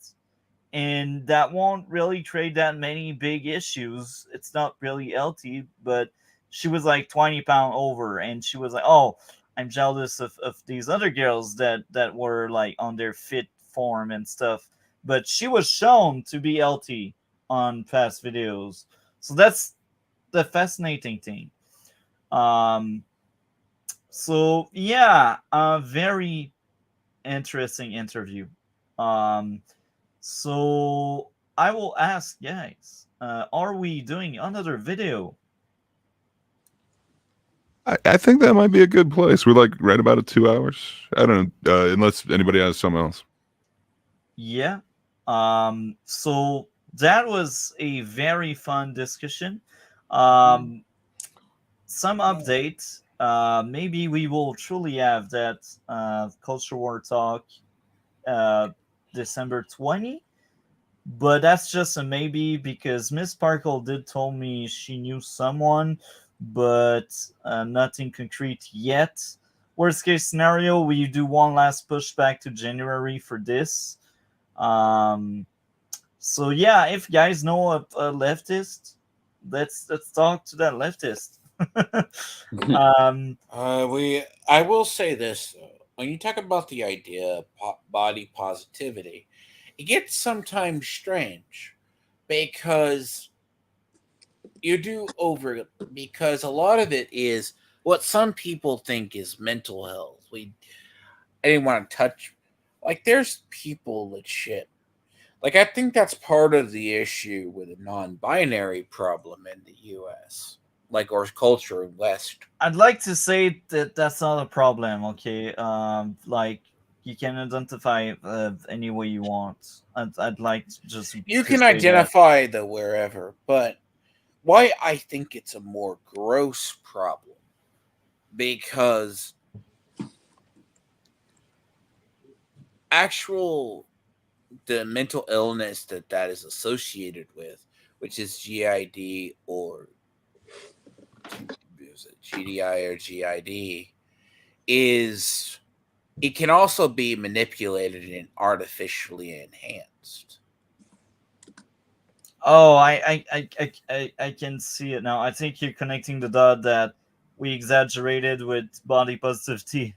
and that won't really create that many big issues. It's not really LT, but she was like 20 pound over, and she was like, "Oh, I'm jealous of these other girls that were like on their fit form and stuff." But she was shown to be LT on past videos, so that's the fascinating thing. Um, so yeah, a very interesting interview. Um, so I will ask, guys, are we doing another video?
I think that might be a good place. We're like right about at 2 hours. I don't know, unless anybody has something else.
Yeah. So that was a very fun discussion. Some updates. Maybe we will truly have that culture war talk December 20. But that's just a maybe, because Miss Sparkle did tell me she knew someone, but nothing concrete yet. Worst case scenario, we do one last pushback to January for this. Um, so yeah, if you guys know a leftist, let's talk to that leftist.
I will say this though. When you talk about the idea of body positivity, it gets sometimes strange because you do over because a lot of it is what some people think is mental health. I didn't want to touch, like, there's people legit. Like, I think that's part of the issue with a non-binary problem in the U.S. Like, or culture in West.
I'd like to say that that's not a problem. Okay, like, you can identify any way you want. I'd like to just
You
to
can
say that.
identify the wherever, but why I think it's a more gross problem, because actual the mental illness that is associated with, which is GID or is it GDI or GID, is it can also be manipulated and artificially enhanced.
Oh, I can see it now. I think you're connecting the dot that we exaggerated with body positivity.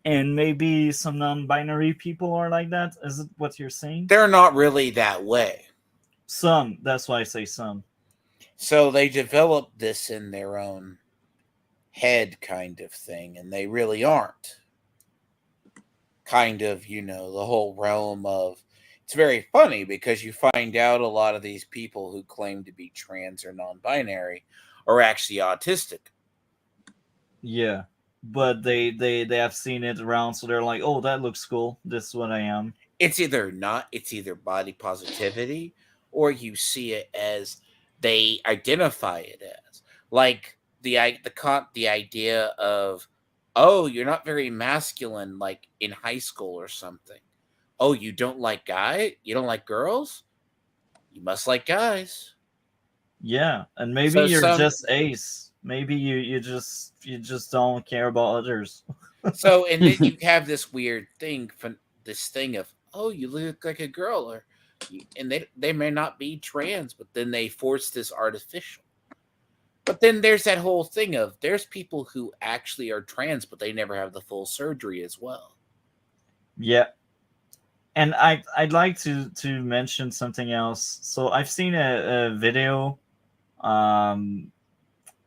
And maybe some non-binary people are like that. Is it what you're saying?
They're not really that way.
Some. That's why I say some.
So they develop this in their own head kind of thing, and they really aren't. Kind of, the whole realm of, it's very funny because you find out a lot of these people who claim to be trans or non-binary are actually autistic.
Yeah, but they have seen it around, so they're like, "Oh, that looks cool. This is what I am."
It's either body positivity, or you see it as they identify it as, like the idea of, oh, you're not very masculine, like in high school or something. Oh, you don't like girls, you must like guys.
Yeah, and maybe
So
you're just ace. Maybe you just don't care about others.
and then you have this weird thing from this thing of, oh, you look like a girl, and they may not be trans, but then they force this artificial. But then there's that whole thing of, there's people who actually are trans, but they never have the full surgery as well.
Yeah, and I'd like to mention something else. So I've seen a video, um,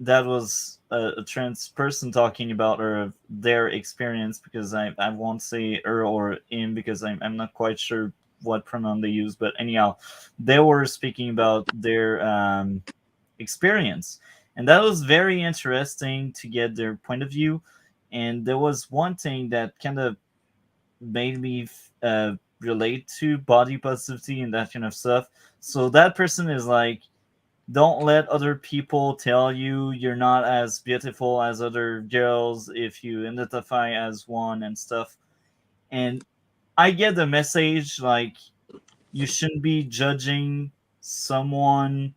that was a trans person talking about their experience, because I won't say her or him because I'm not quite sure what pronoun they use, but anyhow, they were speaking about their experience, and that was very interesting to get their point of view. And there was one thing that kind of made me relate to body positivity and that kind of stuff. So that person is like, don't let other people tell you you're not as beautiful as other girls if you identify as one and stuff. And I get the message, like, you shouldn't be judging someone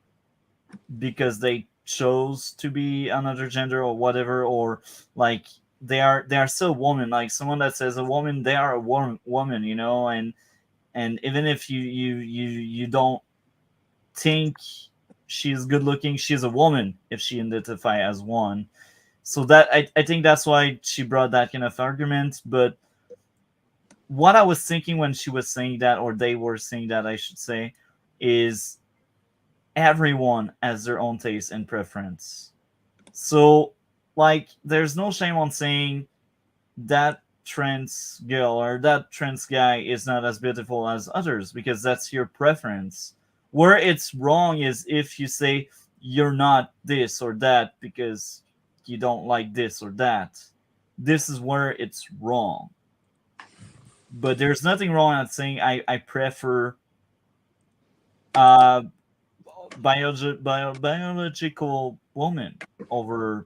because they chose to be another gender or whatever, or like they are still a woman. Like, someone that says a woman, they are a woman, and and even if you don't think she's good looking, she's a woman if she identify as one. So that I think that's why she brought that kind of argument. But what I was thinking when she was saying that, or they were saying that, I should say, is everyone has their own taste and preference. So, like, there's no shame on saying that trans girl or that trans guy is not as beautiful as others, because that's your preference. Where it's wrong is if you say you're not this or that because you don't like this or that. This is where it's wrong. But there's nothing wrong at saying I prefer uh biological woman over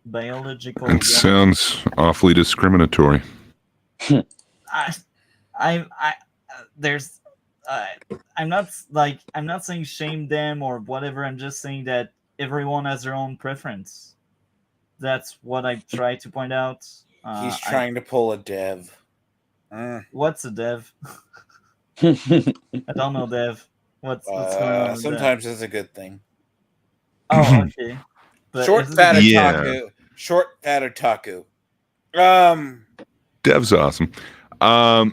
biological
It
woman.
sounds awfully discriminatory.
I there's I'm not saying shame them or whatever. I'm just saying that everyone has their own preference. That's what I try to point out.
He's trying to pull a Dev.
What's a Dev? I don't know, Dev. What's going on with
sometimes it's a good thing.
Oh, okay. But
short fat otaku. Short fat otaku.
Dev's awesome. No,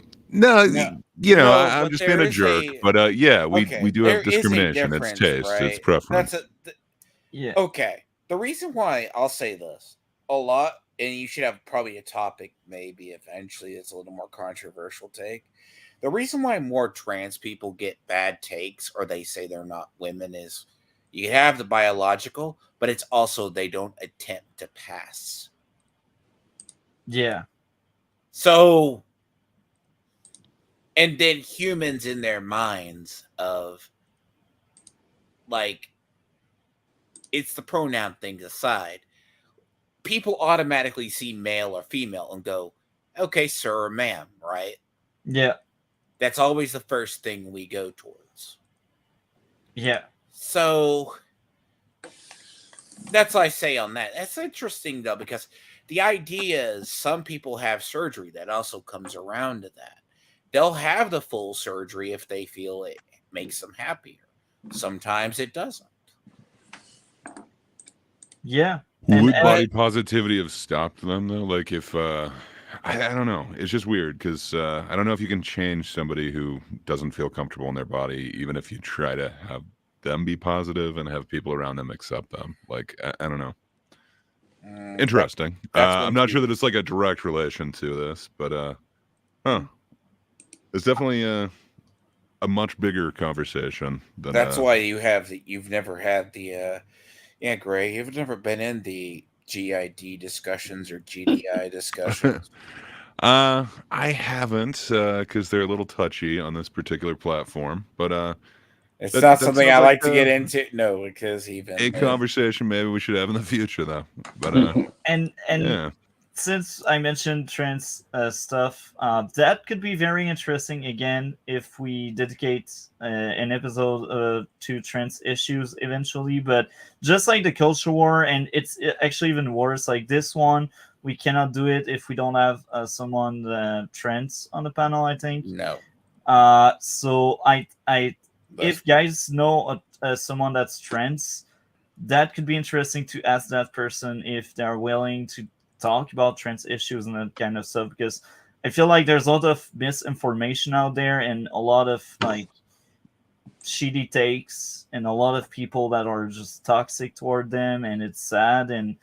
you know, I'm just being a jerk. But yeah, we do have discrimination. It's taste. Right? It's preference.
Yeah.
Okay. The reason why I'll say this a lot, and you should have probably a topic maybe eventually it's a little more controversial take. The reason why more trans people get bad takes or they say they're not women is you have the biological, but it's also they don't attempt to pass.
Yeah.
So, and then humans in their minds of like, it's the pronoun thing aside, people automatically see male or female and go, okay, sir or ma'am, right?
Yeah.
That's always the first thing we go towards.
Yeah.
So that's what I say on that. That's interesting though, because the idea is some people have surgery that also comes around to that. They'll have the full surgery if they feel it makes them happier. Sometimes it doesn't.
Yeah.
Would body positivity have stopped them though? Like if I don't know. It's just weird because I don't know if you can change somebody who doesn't feel comfortable in their body, even if you try to have them be positive and have people around them accept them. Like I don't know. Interesting. I'm not sure that it's like a direct relation to this, but it's definitely a much bigger conversation than
that's why you've never had the yeah, Gray, you've never been in the GID discussions or GDI discussions.
I haven't because they're a little touchy on this particular platform, but
it's not something I like to get into. No, because even
conversation maybe we should have in the future though. But
and
yeah.
Since I mentioned trans stuff, that could be very interesting again if we dedicate an episode to trans issues eventually. But just like the culture war, and it's actually even worse, like this one, we cannot do it if we don't have someone trans on the panel, I think.
No.
So if guys know someone that's trans, that could be interesting to ask that person if they're willing to talk about trans issues and that kind of stuff, because I feel like there's a lot of misinformation out there and a lot of like shitty takes and a lot of people that are just toxic toward them, and it's sad. And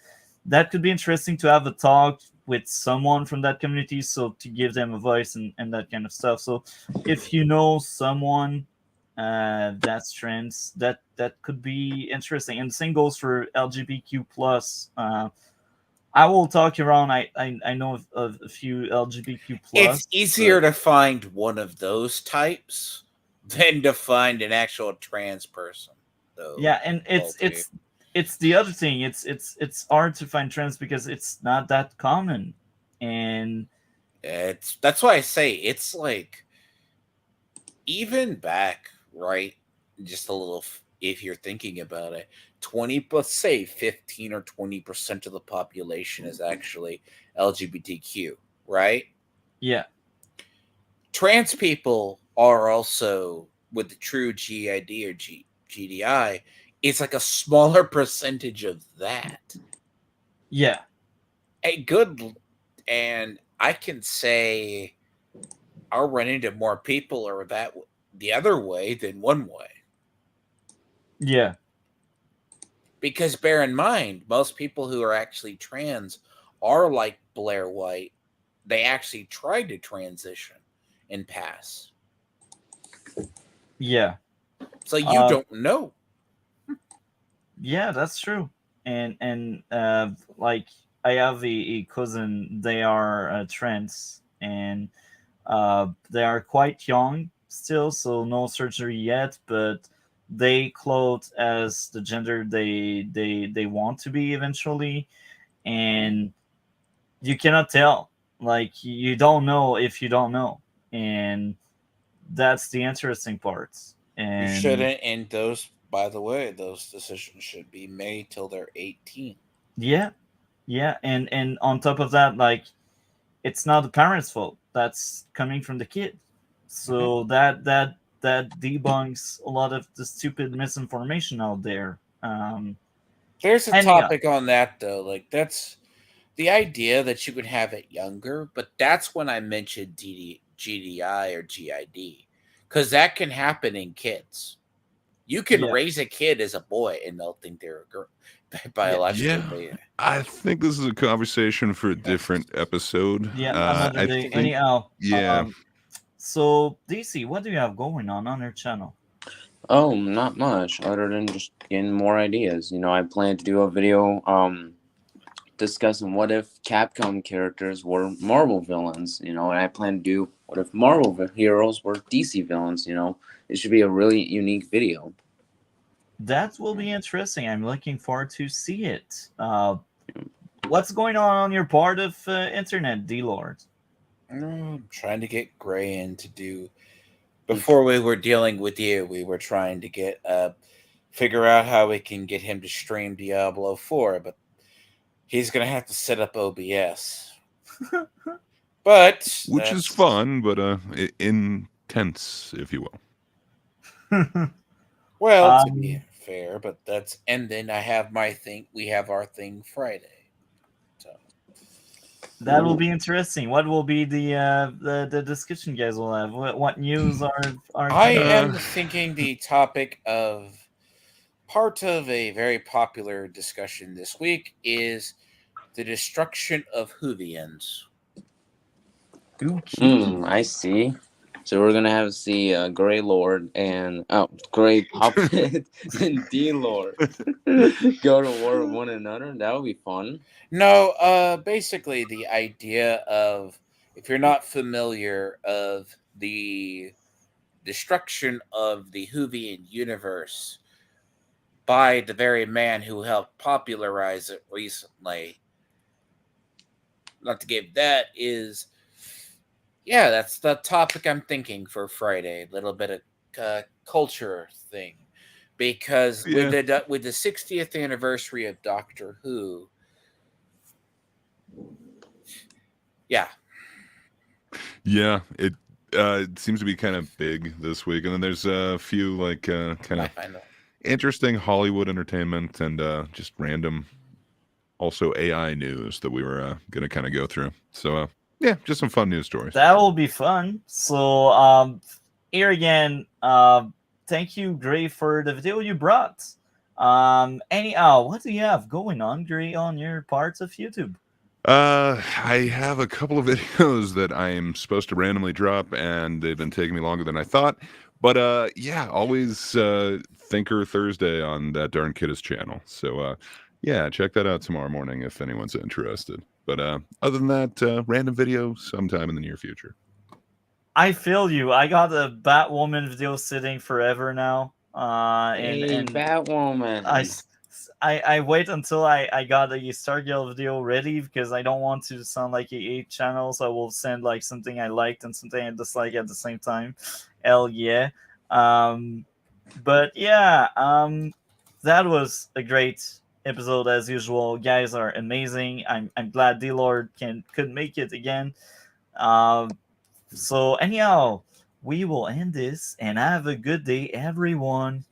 that could be interesting to have a talk with someone from that community, so to give them a voice and that kind of stuff. So if you know someone that's trans, that could be interesting. And the same goes for LGBTQ plus. I will talk around. I know of a few LGBTQ plus.
It's easier to find one of those types than to find an actual trans person. Though.
Yeah, and it's the other thing. It's hard to find trans because it's not that common, and
that's why I say it's like even back right, just a little. If you're thinking about it, 20, let's say 15 or 20% of the population is actually LGBTQ, right?
Yeah.
trans people are also with the true GID or GDI. It's like a smaller percentage of that.
Yeah.
A good, and I can say I'll run into more people or that the other way than one way.
Yeah.
Because bear in mind, most people who are actually trans are like Blair White. They actually tried to transition and pass.
Yeah.
So you don't know.
Yeah, that's true. And like I have a cousin. They are trans, and they are quite young still, so no surgery yet. But they clothe as the gender they want to be eventually, and you cannot tell. Like you don't know if you don't know, and that's the interesting part.
You
And
shouldn't. And those, by the way, those decisions should be made till they're 18.
yeah, yeah, and on top of that, like it's not the parents' fault. That's coming from the kid. So that debunks a lot of the stupid misinformation out there.
There's a
Anyhow,
topic on that though. Like that's the idea that you could have it younger, but that's when I mentioned GDI or GID, because that can happen in kids. You can
yeah,
raise a kid as a boy and they'll think they're a girl
yeah,
biologically.
Yeah, I think this is a conversation for a different episode.
yeah, another
I
day.
think,
Anyhow,
yeah.
so DC, what do you have going on your channel?
Oh, not much other than just getting more ideas. I plan to do a video discussing what if Capcom characters were Marvel villains, and I plan to do what if Marvel heroes were DC villains. It should be a really unique video.
That will be interesting. I'm looking forward to see it. What's going on your part of internet, D Lord?
I'm trying to get Gray in to do. Before we were dealing with you, we were trying to get figure out how we can get him to stream Diablo 4, but he's gonna have to set up OBS. But
Which is
that's
fun, but intense, if you will.
well to be
um,
fair, but that's and then I have my thing. We have our thing Friday. So
that will be interesting. What will be the discussion you guys will have? What news are
I
coming up?
am thinking the topic of part of a very popular discussion this week is the destruction of Hoovians.
I see. So we're gonna have to see Gray Lord and Gray Puppet and D Lord go to war with one another. That would be fun.
No, basically the idea of, if you're not familiar, of the destruction of the Whovian universe by the very man who helped popularize it recently. Not to give that is, yeah, that's the topic I'm thinking for Friday. A little bit of culture thing, because
Yeah.
with the 60th anniversary of Doctor Who, yeah,
Yeah, it seems to be kind of big this week, and then there's a few like kind of
I know.
interesting Hollywood entertainment and just random, also AI news that we were going to kind of go through. So yeah, just some fun news stories.
That will be fun. So here again, thank you, Gray, for the video you brought. Anyhow, what do you have going on, Gray, on your parts of YouTube?
I have a couple of videos that I'm supposed to randomly drop, and they've been taking me longer than I thought. But yeah, always Thinker Thursday on that darn Kiddas channel. So yeah, check that out tomorrow morning if anyone's interested. But other than that, random video sometime in the near future.
I feel you. I got a Batwoman video sitting forever now.
Hey,
And
Batwoman.
I wait until I got a Stargirl video ready because I don't want to sound like a 8 channel, so I will send like something I liked and something I dislike at the same time. Hell yeah. But yeah, that was a great episode as usual. Guys are amazing. I'm glad D Lord couldn't make it again. So anyhow, we will end this and have a good day, everyone.